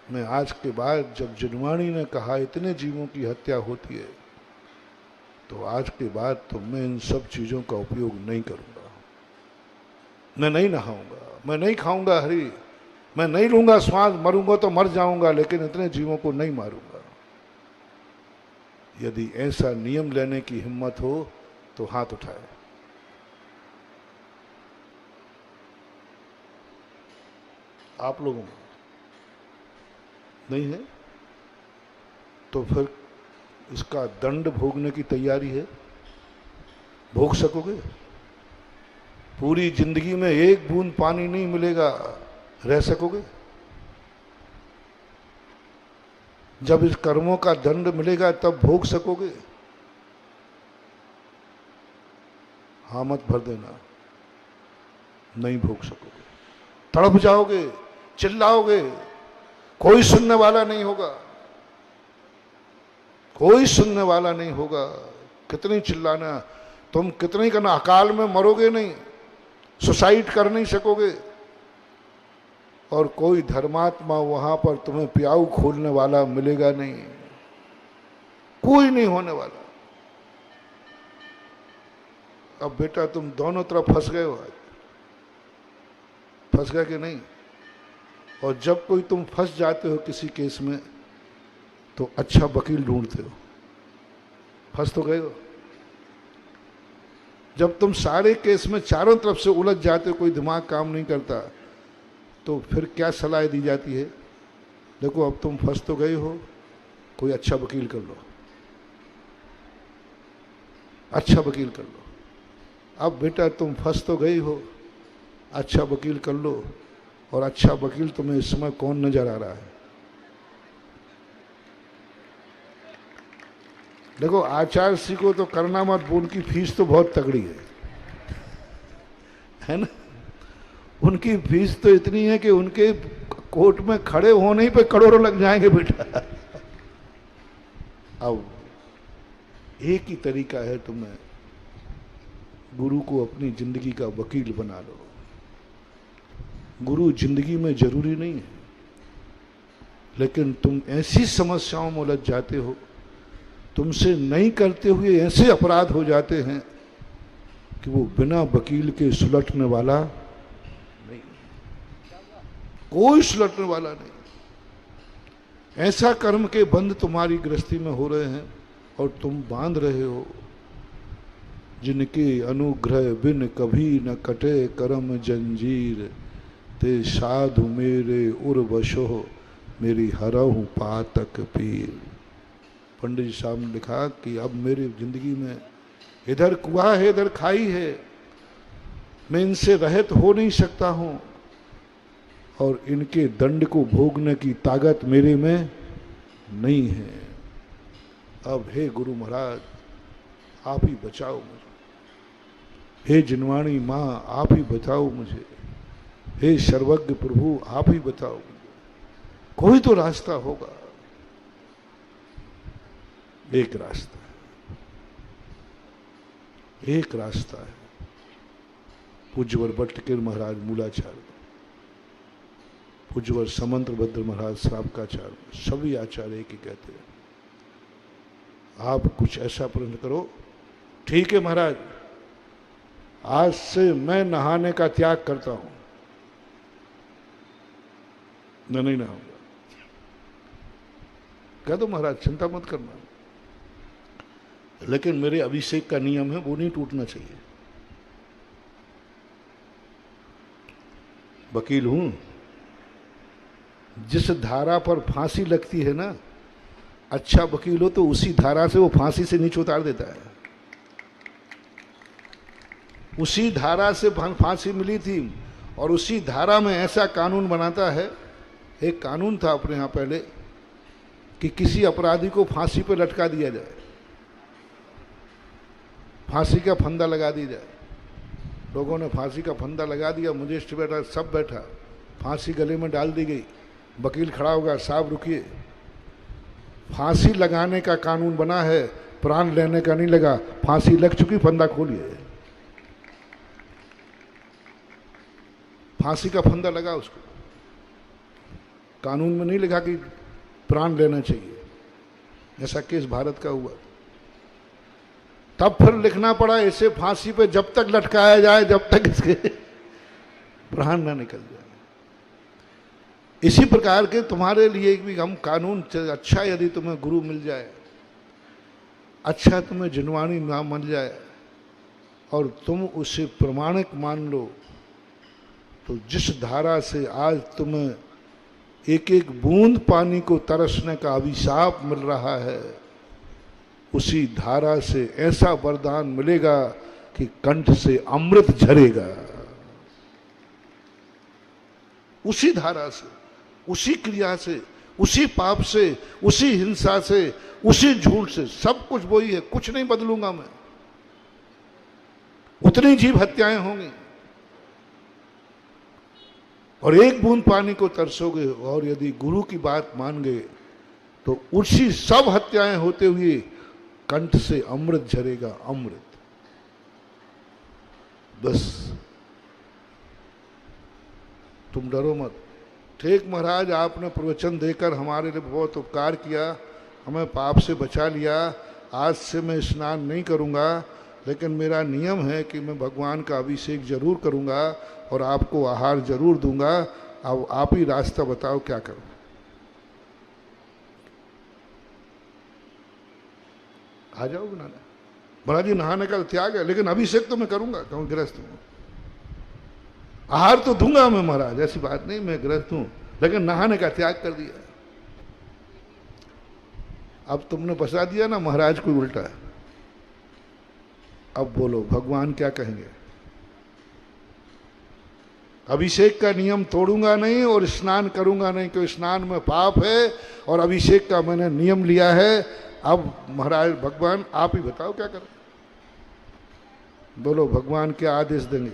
मैं आज के बाद, जब जिनवाणी ने कहा इतने जीवों की हत्या होती है, तो आज के बाद तो मैं इन सब चीजों का उपयोग नहीं करूंगा। मैं नहीं नहाऊंगा, मैं नहीं खाऊंगा हरी, मैं नहीं लूंगा श्वास, मरूंगा तो मर जाऊंगा, लेकिन इतने जीवों को नहीं मारूंगा। यदि ऐसा नियम लेने की हिम्मत हो तो हाथ उठाए। आप लोगों में नहीं है तो फिर इसका दंड भोगने की तैयारी है? भोग सकोगे? पूरी जिंदगी में एक बूंद पानी नहीं मिलेगा, रह सकोगे? जब इस कर्मों का दंड मिलेगा तब भोग सकोगे? हाँ मत भर देना, नहीं भोग सकोगे। तड़प जाओगे, चिल्लाओगे, कोई सुनने वाला नहीं होगा, कोई सुनने वाला नहीं होगा। कितनी चिल्लाना, तुम कितनी करना, अकाल में मरोगे नहीं, सुसाइड कर नहीं सकोगे, और कोई धर्मात्मा वहां पर तुम्हें प्याऊ खोलने वाला मिलेगा नहीं, कोई नहीं होने वाला। अब बेटा तुम दोनों तरफ फंस गए हो, आज फंस गए कि नहीं? और जब कोई तुम फंस जाते हो किसी केस में तो अच्छा वकील ढूंढते हो, फंस तो गए हो। जब तुम सारे केस में चारों तरफ से उलझ जाते हो, कोई दिमाग काम नहीं करता, तो फिर क्या सलाह दी जाती है? देखो अब तुम फंस तो गए हो, कोई अच्छा वकील कर लो, अच्छा वकील कर लो। अब बेटा तुम फंस तो गई हो, अच्छा वकील कर लो। और अच्छा वकील तुम्हें इस समय कौन नजर आ रहा है? देखो आचार्य श्री को तो करना मत, उनकी फीस तो बहुत तगड़ी है ना? उनकी फीस तो इतनी है कि उनके कोर्ट में खड़े होने ही पे करोड़ों लग जाएंगे बेटा। अब एक ही तरीका है, तुम्हें गुरु को अपनी जिंदगी का वकील बना लो। गुरु जिंदगी में जरूरी नहीं है, लेकिन तुम ऐसी समस्याओं में उलझ जाते हो, तुमसे नहीं करते हुए ऐसे अपराध हो जाते हैं कि वो बिना वकील के सुलटने वाला नहीं, कोई सुलटने वाला नहीं। ऐसा कर्म के बंध तुम्हारी गृहस्थी में हो रहे हैं और तुम बांध रहे हो, जिनके अनुग्रह बिन कभी न कटे करम जंजीर, ते साधु मेरे उर्वशो मेरी हरहु पातक पीर। पंडित जी साहब ने लिखा कि अब मेरी जिंदगी में इधर कुआं है, इधर खाई है, मैं इनसे रहित हो नहीं सकता हूं, और इनके दंड को भोगने की ताकत मेरे में नहीं है। अब हे गुरु महाराज आप ही बचाओ मुझे, हे जिनवाणी माँ आप ही बचाओ मुझे, हे सर्वज्ञ प्रभु आप ही बताओ मुझे, कोई तो रास्ता होगा। एक रास्ता है, एक रास्ता है। पूज्यवर भट्टकीर महाराज मूलाचार्य, पूज्यवर समंत्रभद्र महाराज श्रावकाचार्य, सभी आचार्य एक ही कहते हैं, आप कुछ ऐसा प्रश्न करो, ठीक है महाराज आज से मैं नहाने का त्याग करता हूं, मैं नहीं नहाऊंगा। कह दो महाराज चिंता मत करना, लेकिन मेरे अभिषेक का नियम है वो नहीं टूटना चाहिए। वकील हूं, जिस धारा पर फांसी लगती है ना, अच्छा वकील हो तो उसी धारा से वो फांसी से नीचे उतार देता है। उसी धारा से फांसी मिली थी और उसी धारा में ऐसा कानून बनाता है। एक कानून था अपने यहाँ पहले कि किसी अपराधी को फांसी पर लटका दिया जाए, फांसी का फंदा लगा दी जाए। लोगों ने फांसी का फंदा लगा दिया, मजिस्ट्रेट बैठा, सब बैठा, फांसी गले में डाल दी गई। वकील खड़ा होगा, साहब रुकिए, फांसी लगाने का कानून बना है, प्राण लेने का नहीं लगा। फांसी लग चुकी, फंदा खोलिए। फांसी का फंदा लगा उसको, कानून में नहीं लिखा कि प्राण लेना चाहिए। ऐसा केस भारत का हुआ। तब फिर लिखना पड़ा ऐसे फांसी पे जब तक लटकाया जाए जब तक इसके प्राण ना निकल जाए। इसी प्रकार के तुम्हारे लिए भी हम कानून, अच्छा यदि तुम्हें गुरु मिल जाए, अच्छा तुम्हें जिनवानी नाम मिल जाए और तुम उसे प्रमाणिक मान लो, तो जिस धारा से आज तुम्हें एक एक बूंद पानी को तरसने का अभिशाप मिल रहा है, उसी धारा से ऐसा वरदान मिलेगा कि कंठ से अमृत झरेगा। उसी धारा से, उसी क्रिया से, उसी पाप से, उसी हिंसा से, उसी झूठ से, सब कुछ वही है, कुछ नहीं बदलूंगा मैं। उतनी जीव हत्याएं होंगी और एक बूंद पानी को तरसोगे, और यदि गुरु की बात मान गए तो उसी सब हत्याएं होते हुए कंठ से अमृत झरेगा, अमृत। बस तुम डरो मत। ठीक महाराज, आपने प्रवचन देकर हमारे लिए बहुत उपकार किया, हमें पाप से बचा लिया। आज से मैं स्नान नहीं करूंगा, लेकिन मेरा नियम है कि मैं भगवान का अभिषेक जरूर करूंगा और आपको आहार जरूर दूंगा। अब आप ही रास्ता बताओ क्या करूं। आ जाओ बनाना। महाराज जी नहाने का त्याग है, लेकिन अभिषेक तो मैं करूंगा, क्यों गृहस्थ हूं। आहार तो दूंगा मैं महाराज, ऐसी बात नहीं, मैं गृहस्थ हूं, लेकिन नहाने का त्याग कर दिया। अब तुमने बसा दिया ना महाराज को उल्टा। अब बोलो भगवान क्या कहेंगे। अभिषेक का नियम तोड़ूंगा नहीं और स्नान करूंगा नहीं, क्योंकि स्नान में पाप है और अभिषेक का मैंने नियम लिया है। अब महाराज भगवान आप ही बताओ क्या करें। बोलो भगवान क्या आदेश देंगे।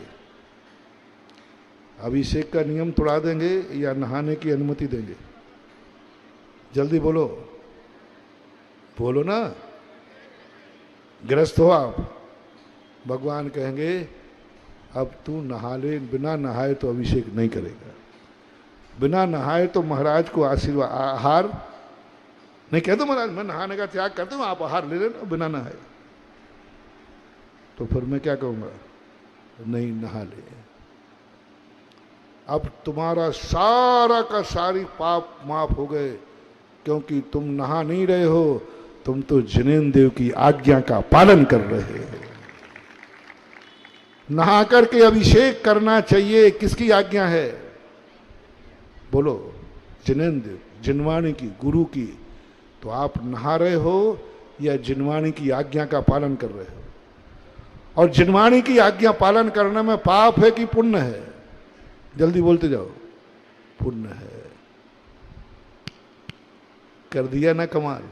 अभिषेक का नियम तोड़ा देंगे या नहाने की अनुमति देंगे? जल्दी बोलो, बोलो ना। गृहस्थ हो आप, भगवान कहेंगे अब तू नहा ले, बिना नहाए तो अभिषेक नहीं करेगा। बिना नहाए तो महाराज को आशीर्वाद, आहार नहीं कह दो महाराज मैं नहाने का त्याग करता हूं, आप आहार ले लेना बिना नहाए। तो फिर मैं क्या कहूंगा, नहीं नहा ले। अब तुम्हारा सारा का सारी पाप माफ हो गए, क्योंकि तुम नहा नहीं रहे हो, तुम तो जिनेन्द्र देव की आज्ञा का पालन कर रहे हो। नहा करके अभिषेक करना चाहिए, किसकी आज्ञा है बोलो? जिनेन्द्र देव, जिनवाणी की, गुरु की। तो आप नहा रहे हो या जिनवाणी की आज्ञा का पालन कर रहे हो? और जिनवाणी की आज्ञा पालन करने में पाप है कि पुण्य है? जल्दी बोलते जाओ। पुण्य है। कर दिया ना कमाल।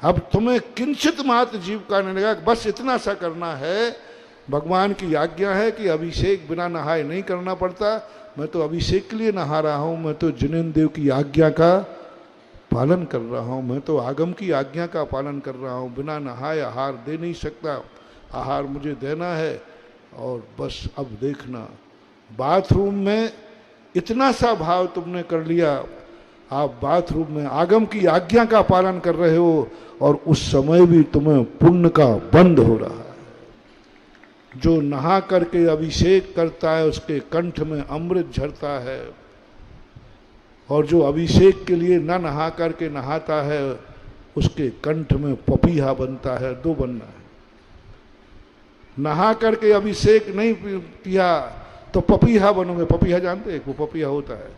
अब तुम्हें किंचित मात्र जीव का नहीं लगा, बस इतना सा करना है। भगवान की आज्ञा है कि अभिषेक बिना नहाए नहीं करना पड़ता। मैं तो अभिषेक के लिए नहा रहा हूं, मैं तो जिनेन्द्र देव की आज्ञा का पालन कर रहा हूं, मैं तो आगम की आज्ञा का पालन कर रहा हूं। बिना नहाए आहार दे नहीं सकता, आहार मुझे देना है। और बस अब देखना, बाथरूम में इतना सा भाव तुमने कर लिया, आप बाथरूम में आगम की आज्ञा का पालन कर रहे हो और उस समय भी तुम्हें पुण्य का बंद हो रहा है। जो नहा करके अभिषेक करता है उसके कंठ में अमृत झरता है, और जो अभिषेक के लिए न नहा करके नहाता है उसके कंठ में पपीहा बनता है। दो बनना है। नहा करके अभिषेक नहीं किया तो पपीहा बनोगे। पपीहा जानते हैं? वो पपीहा होता है,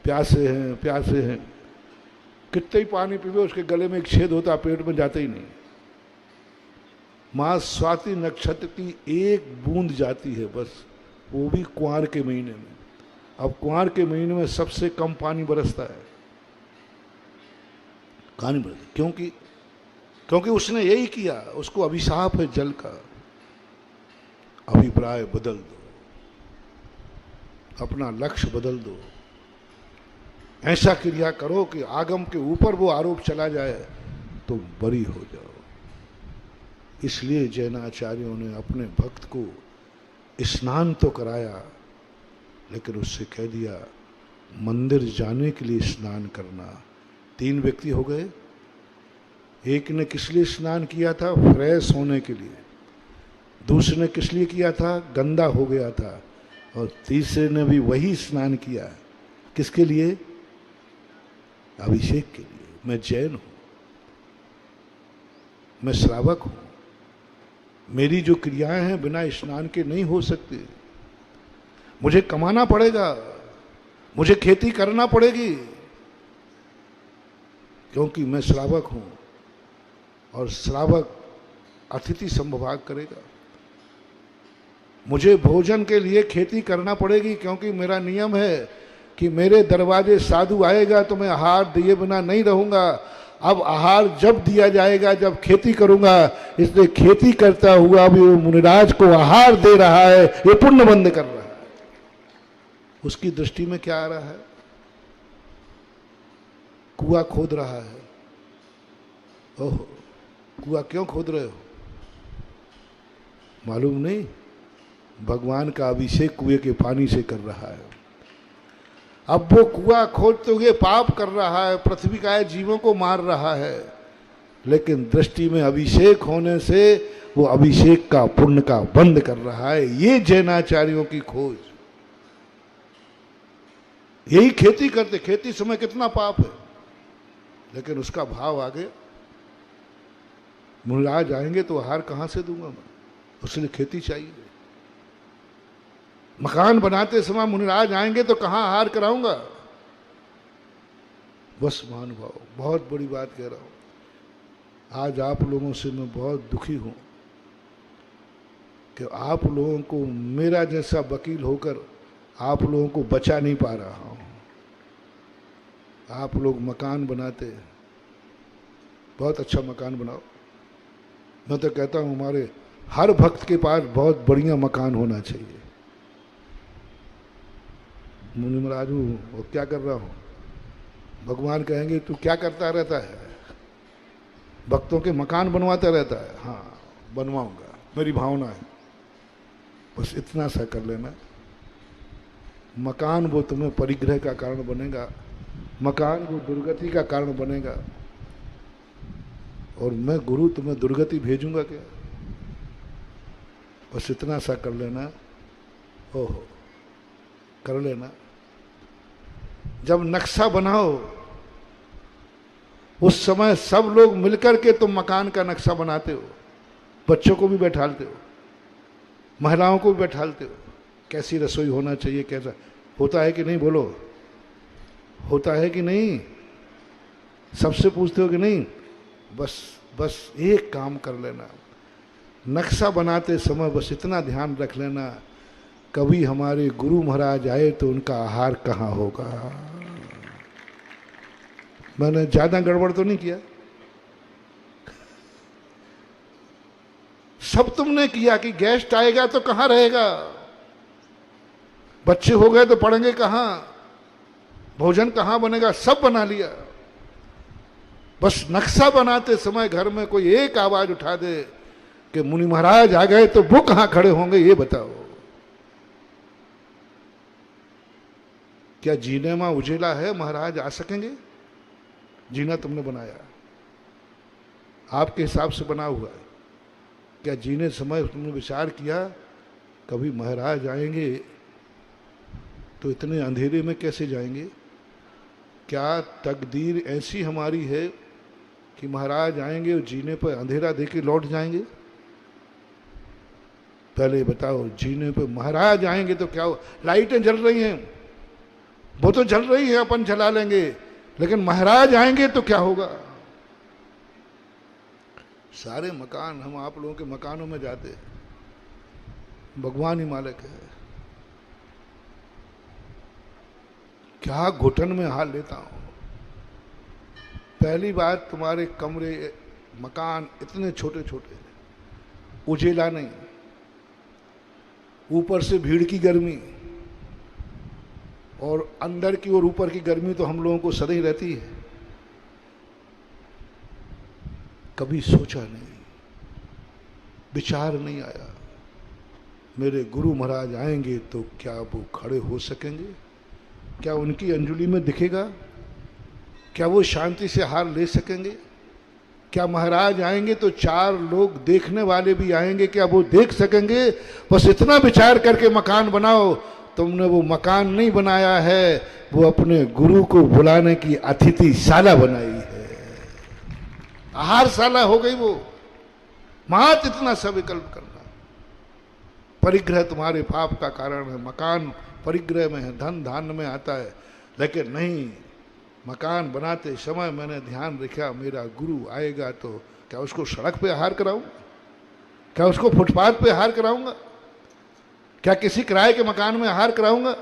प्यासे हैं प्यासे हैं, कितने ही पानी पीवे उसके गले में एक छेद होता है, पेट में जाते ही नहीं। माँ स्वाति नक्षत्र की एक बूंद जाती है बस, वो भी कुंवार के महीने में। अब कुंवार के महीने में सबसे कम पानी बरसता है। कहानी बदल दी। क्योंकि क्योंकि उसने यही किया, उसको अभिशाप है जल का। अभिप्राय बदल दो, अपना लक्ष्य बदल दो, ऐसा क्रिया करो कि आगम के ऊपर वो आरोप चला जाए तो बरी हो जाओ। इसलिए जैनाचार्यों ने अपने भक्त को स्नान तो कराया, लेकिन उससे कह दिया मंदिर जाने के लिए स्नान करना। 3 व्यक्ति हो गए। एक ने किस लिए स्नान किया था? फ्रेश होने के लिए। दूसरे ने किस लिए किया था? गंदा हो गया था। और तीसरे ने भी वही स्नान किया। किसके लिए? अभिषेक के लिए। मैं जैन हूं, मैं श्रावक हूं, मेरी जो क्रियाएं हैं बिना स्नान के नहीं हो सकती। मुझे कमाना पड़ेगा, मुझे खेती करना पड़ेगी, क्योंकि मैं श्रावक हूं और श्रावक अतिथि संभोग करेगा। मुझे भोजन के लिए खेती करना पड़ेगी, क्योंकि मेरा नियम है कि मेरे दरवाजे साधु आएगा तो मैं आहार दिए बिना नहीं रहूंगा। अब आहार जब दिया जाएगा जब खेती करूंगा, इसलिए खेती करता हुआ भी वो मुनिराज को आहार दे रहा है, ये पुण्य बंद कर रहा है। उसकी दृष्टि में क्या आ रहा है? कुआं खोद रहा है। ओहो, कुआं क्यों खोद रहे हो? मालूम नहीं? भगवान का अभिषेक कुएं के पानी से कर रहा है। अब वो कुआं खोदते हुए पाप कर रहा है, पृथ्वी का जीवों को मार रहा है, लेकिन दृष्टि में अभिषेक होने से वो अभिषेक का पुण्य का बंद कर रहा है। ये जैनाचार्यों की खोज। यही खेती करते। खेती समय कितना पाप है, लेकिन उसका भाव आ गया। मुनिराज आएंगे तो आहार कहां से दूंगा मैं? उसने खेती चाहिए। मकान बनाते समय मुनिराज आएंगे तो कहां आहार कराऊंगा? बस महानुभाव, बहुत बड़ी बात कह रहा हूं। आज आप लोगों से मैं बहुत दुखी हूं कि आप लोगों को मेरा जैसा वकील होकर आप लोगों को बचा नहीं पा रहा हूं। आप लोग मकान बनाते, बहुत अच्छा मकान बनाओ। मैं तो कहता हूं हमारे हर भक्त के पास बहुत बढ़िया मकान होना चाहिए। मुनि महाराज हूँ और क्या कर रहा हूँ? भगवान कहेंगे तू क्या करता रहता है? भक्तों के मकान बनवाता रहता है। हाँ, बनवाऊंगा, मेरी भावना है। बस इतना सा कर लेना। मकान वो तुम्हें परिग्रह का कारण बनेगा, मकान वो दुर्गति का कारण बनेगा, और मैं गुरु तुम्हें दुर्गति भेजूंगा क्या? बस इतना सा कर लेना। ओहो, कर लेना। जब नक्शा बनाओ उस समय सब लोग मिलकर के तुम मकान का नक्शा बनाते हो। बच्चों को भी बैठालते हो, महिलाओं को भी बैठालते हो। कैसी रसोई होना चाहिए, कैसा होता है कि नहीं? बोलो, होता है कि नहीं? सबसे पूछते हो कि नहीं? बस एक काम कर लेना। नक्शा बनाते समय बस इतना ध्यान रख लेना, कभी हमारे गुरु महाराज आए तो उनका आहार कहाँ होगा। मैंने ज्यादा गड़बड़ तो नहीं किया? सब तुमने किया कि गेस्ट आएगा तो कहां रहेगा, बच्चे हो गए तो पढ़ेंगे कहां, भोजन कहां बनेगा, सब बना लिया। बस नक्शा बनाते समय घर में कोई एक आवाज उठा दे कि मुनि महाराज आ गए, तो वो कहां खड़े होंगे ये बताओ। क्या जीने में उजेला है? महाराज आ सकेंगे? जीना तुमने बनाया, आपके हिसाब से बना हुआ है। क्या जीने समय तुमने विचार किया कभी महाराज आएंगे तो इतने अंधेरे में कैसे जाएंगे? क्या तकदीर ऐसी हमारी है कि महाराज आएंगे और जीने पर अंधेरा देके लौट जाएंगे? पहले बताओ, जीने पर महाराज आएंगे तो क्या हो? लाइटें जल रही हैं, वो तो जल रही है, अपन जला लेंगे, लेकिन महाराज आएंगे तो क्या होगा? सारे मकान, हम आप लोगों के मकानों में जाते हैं, भगवान ही मालिक है। क्या घुटन में हाल लेता हूं, पहली बात, तुम्हारे कमरे मकान इतने छोटे छोटे, उजेला नहीं, ऊपर से भीड़ की गर्मी, और अंदर की और ऊपर की गर्मी तो हम लोगों को सदा ही रहती है। कभी सोचा नहीं, विचार नहीं आया, मेरे गुरु महाराज आएंगे तो क्या वो खड़े हो सकेंगे? क्या उनकी अंजुलि में दिखेगा? क्या वो शांति से हार ले सकेंगे? क्या महाराज आएंगे तो चार लोग देखने वाले भी आएंगे, क्या वो देख सकेंगे? बस इतना विचार करके मकान बनाओ। तुमने वो मकान नहीं बनाया है, वो अपने गुरु को बुलाने की अतिथिशाला बनाई है, आहारशाला हो गई वो। मात इतना सा विकल्प करना। परिग्रह तुम्हारे पाप का कारण है, मकान परिग्रह में है, धन धान्य में आता है, लेकिन नहीं, मकान बनाते समय मैंने ध्यान रखा मेरा गुरु आएगा तो क्या उसको सड़क पे आहार कराऊंगा? क्या उसको फुटपाथ पे आहार कराऊंगा? क्या किसी किराए के मकान में आहार कराऊंगा?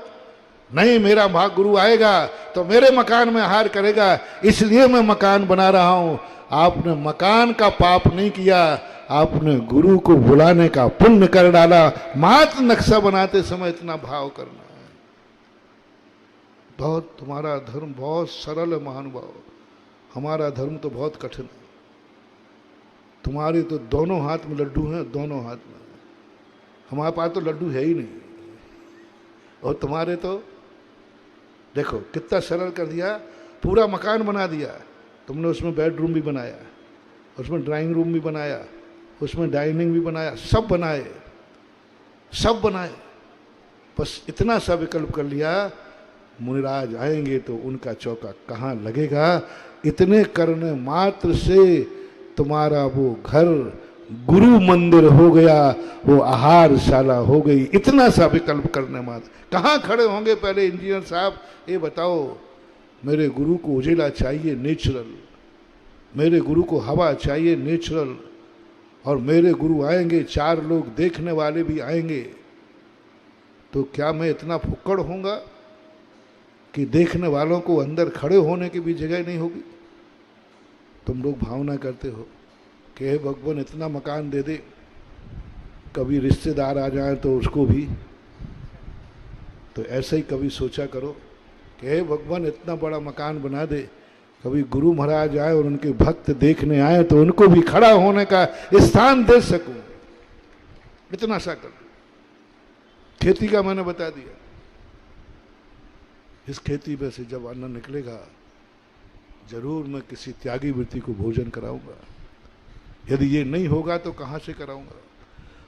नहीं, मेरा गुरु आएगा तो मेरे मकान में आहार करेगा, इसलिए मैं मकान बना रहा हूं। आपने मकान का पाप नहीं किया, आपने गुरु को बुलाने का पुण्य कर डाला। मात्र नक्शा बनाते समय इतना भाव करना है। बहुत, तुम्हारा धर्म बहुत सरल है महानुभाव, हमारा धर्म तो बहुत कठिन है। तुम्हारे तो दोनों हाथ में लड्डू हैं, दोनों हाथ में। हमारे पास तो लड्डू है ही नहीं, और तुम्हारे तो देखो कितना सरल कर दिया। पूरा मकान बना दिया तुमने, उसमें बेडरूम भी बनाया, उसमें ड्राइंग रूम भी बनाया, उसमें डाइनिंग भी बनाया, सब बनाए, सब बनाए। बस इतना सा विकल्प कर लिया, मुनिराज आएंगे तो उनका चौका कहाँ लगेगा। इतने करने मात्र से तुम्हारा वो घर गुरु मंदिर हो गया, वो आहारशाला हो गई। इतना सा विकल्प करने मात्र। कहाँ खड़े होंगे पहले इंजीनियर साहब, ये बताओ। मेरे गुरु को उजेला चाहिए नेचुरल, मेरे गुरु को हवा चाहिए नेचुरल, और मेरे गुरु आएंगे, चार लोग देखने वाले भी आएंगे, तो क्या मैं इतना फुक्कड़ होऊंगा कि देखने वालों को अंदर खड़े होने की भी जगह नहीं होगी? तुम लोग भावना करते हो कि हे भगवान इतना मकान दे दे, कभी रिश्तेदार आ जाए तो उसको भी, तो ऐसे ही कभी सोचा करो कि हे भगवान इतना बड़ा मकान बना दे, कभी गुरु महाराज आए और उनके भक्त देखने आए तो उनको भी खड़ा होने का स्थान दे सकूं। इतना सा कर। खेती का मैंने बता दिया, इस खेती में से जब अन्न निकलेगा जरूर मैं किसी त्यागी वृत्ति को भोजन कराऊंगा। यदि ये नहीं होगा तो कहां से कराऊंगा?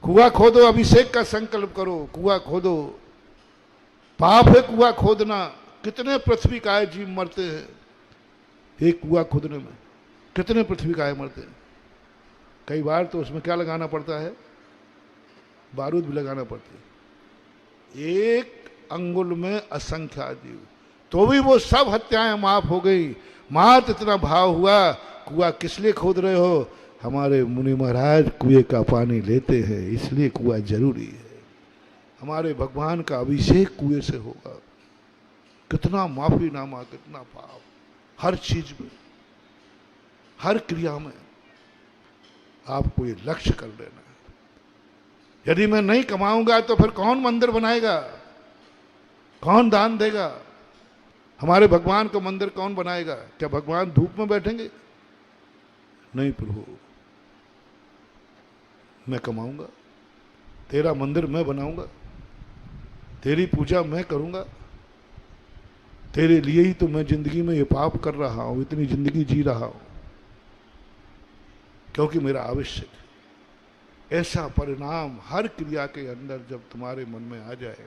कुआं खोदो, अभिषेक का संकल्प करो, कुआं खोदो। पाप है कुआं खोदना। कितने पृथ्वी काय जीव मरते हैं एक कुआं खोदने में, कितने पृथ्वी काय मरते हैं। कई बार तो उसमें क्या लगाना पड़ता है, बारूद भी लगाना पड़ती है। एक अंगुल में असंख्या जीव, तो भी वो सब हत्याएं माफ हो गई। मात्र इतना भाव हुआ, कुआं किस लिए खोद रहे हो? हमारे मुनि महाराज कुएं का पानी लेते हैं, इसलिए कुआं जरूरी है। हमारे भगवान का अभिषेक कुएं से होगा। कितना माफीनामा, कितना पाप, हर चीज में, हर क्रिया में आपको ये लक्ष्य कर लेना है। यदि मैं नहीं कमाऊंगा तो फिर कौन मंदिर बनाएगा, कौन दान देगा? हमारे भगवान का मंदिर कौन बनाएगा? क्या भगवान धूप में बैठेंगे? नहीं प्रभु, मैं कमाऊंगा, तेरा मंदिर मैं बनाऊंगा, तेरी पूजा मैं करूंगा, तेरे लिए ही तो मैं जिंदगी में ये पाप कर रहा हूं, इतनी जिंदगी जी रहा हूं, क्योंकि मेरा आवश्यक है। ऐसा परिणाम हर क्रिया के अंदर जब तुम्हारे मन में आ जाए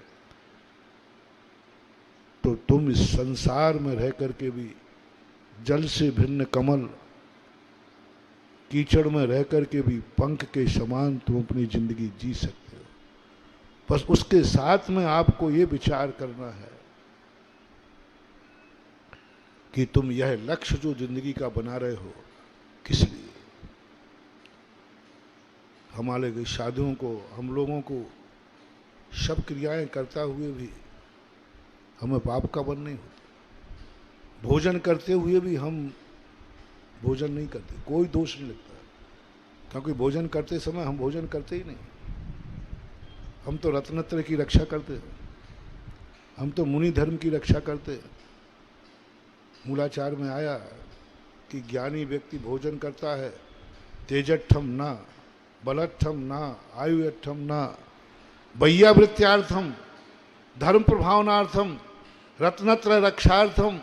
तो तुम इस संसार में रह करके भी जल से भिन्न कमल, कीचड़ में रह करके भी पंख के समान तुम अपनी जिंदगी जी सकते हो। बस उसके साथ में आपको ये विचार करना है कि तुम यह लक्ष्य जो जिंदगी का बना रहे हो किस लिए। हमारे शादियों को, हम लोगों को सब क्रियाएं करता हुए भी हमें पाप का बन नहीं होता। भोजन करते हुए भी हम भोजन नहीं करते, कोई दोष नहीं लगता, क्योंकि भोजन करते समय हम भोजन करते ही नहीं। हम तो रत्नत्र की रक्षा करते हैं, हम तो मुनि धर्म की रक्षा करते हैं। मूलाचार में आया कि ज्ञानी व्यक्ति भोजन करता है, तेजठम ना, बलठम ना, आयुठम ना, वैयावृत्यार्थम, धर्म प्रभावनार्थम, रत्नत्र रक्षार्थम।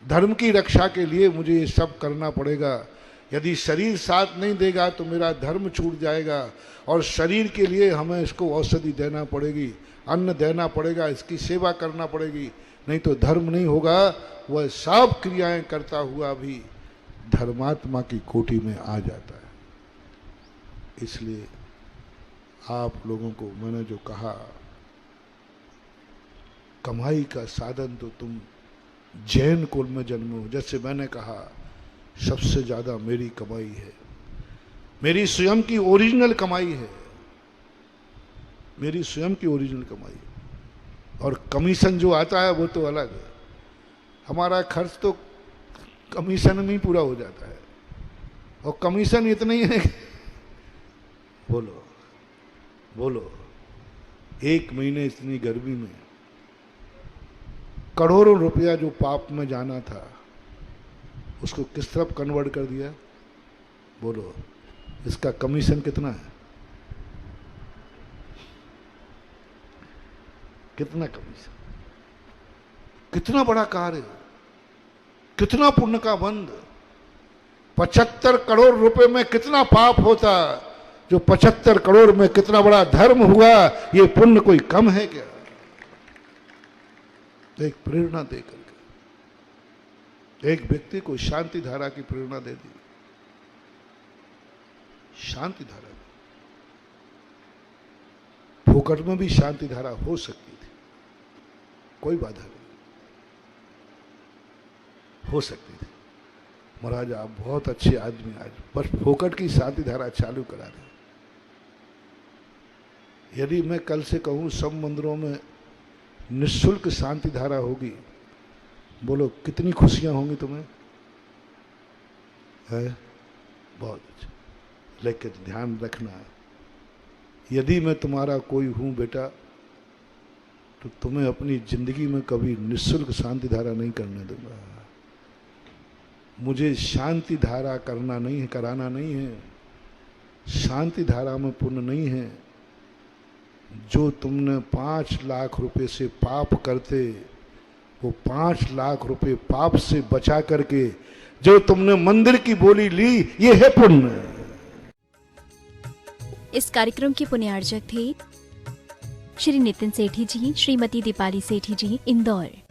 धर्म की रक्षा के लिए मुझे ये सब करना पड़ेगा। यदि शरीर साथ नहीं देगा तो मेरा धर्म छूट जाएगा, और शरीर के लिए हमें इसको औषधि देना पड़ेगी, अन्न देना पड़ेगा, इसकी सेवा करना पड़ेगी, नहीं तो धर्म नहीं होगा। वह सब क्रियाएं करता हुआ भी धर्मात्मा की कोटि में आ जाता है। इसलिए आप लोगों को मैंने जो कहा, कमाई का साधन तो तुम जैन कुल में जन्मे हो। जैसे मैंने कहा, सबसे ज्यादा मेरी कमाई है, मेरी स्वयं की ओरिजिनल कमाई है, मेरी स्वयं की ओरिजिनल कमाई। और कमीशन जो आता है वो तो अलग है। हमारा खर्च तो कमीशन में ही पूरा हो जाता है, और कमीशन इतना ही है बोलो बोलो, एक महीने इतनी गर्मी में करोड़ों रुपया जो पाप में जाना था, उसको किस तरफ कन्वर्ट कर दिया? बोलो, इसका कमीशन कितना है? कितना कमीशन? कितना बड़ा कार्य, कितना पुण्य का बंध। 75 करोड़ रुपए में कितना पाप होता, जो 75 करोड़ में कितना बड़ा धर्म हुआ। ये पुण्य कोई कम है क्या? एक प्रेरणा दे करके एक व्यक्ति को शांति धारा की प्रेरणा दे दी। शांति धारा, फोकट में भी शांति धारा हो सकती थी, कोई बाधा नहीं, हो सकती थी। महाराज आप बहुत अच्छे आदमी, आज बस फोकट की शांति धारा चालू करा दें। यदि मैं कल से कहूं सब मंदिरों में निःशुल्क शांति धारा होगी, बोलो कितनी खुशियां होंगी तुम्हें? है बहुत अच्छा। लेकिन ध्यान रखना, यदि मैं तुम्हारा कोई हूं बेटा, तो तुम्हें अपनी जिंदगी में कभी निःशुल्क शांति धारा नहीं करने दूंगा। मुझे शांति धारा करना नहीं है, कराना नहीं है। शांति धारा में पुण्य नहीं है। जो तुमने 5 लाख रुपए से पाप करते, वो 5 लाख रुपए पाप से बचा करके जो तुमने मंदिर की बोली ली, ये है पुण्य। इस कार्यक्रम के पुण्यार्चक थे श्री नितिन सेठी जी, श्रीमती दीपाली सेठी जी, इंदौर।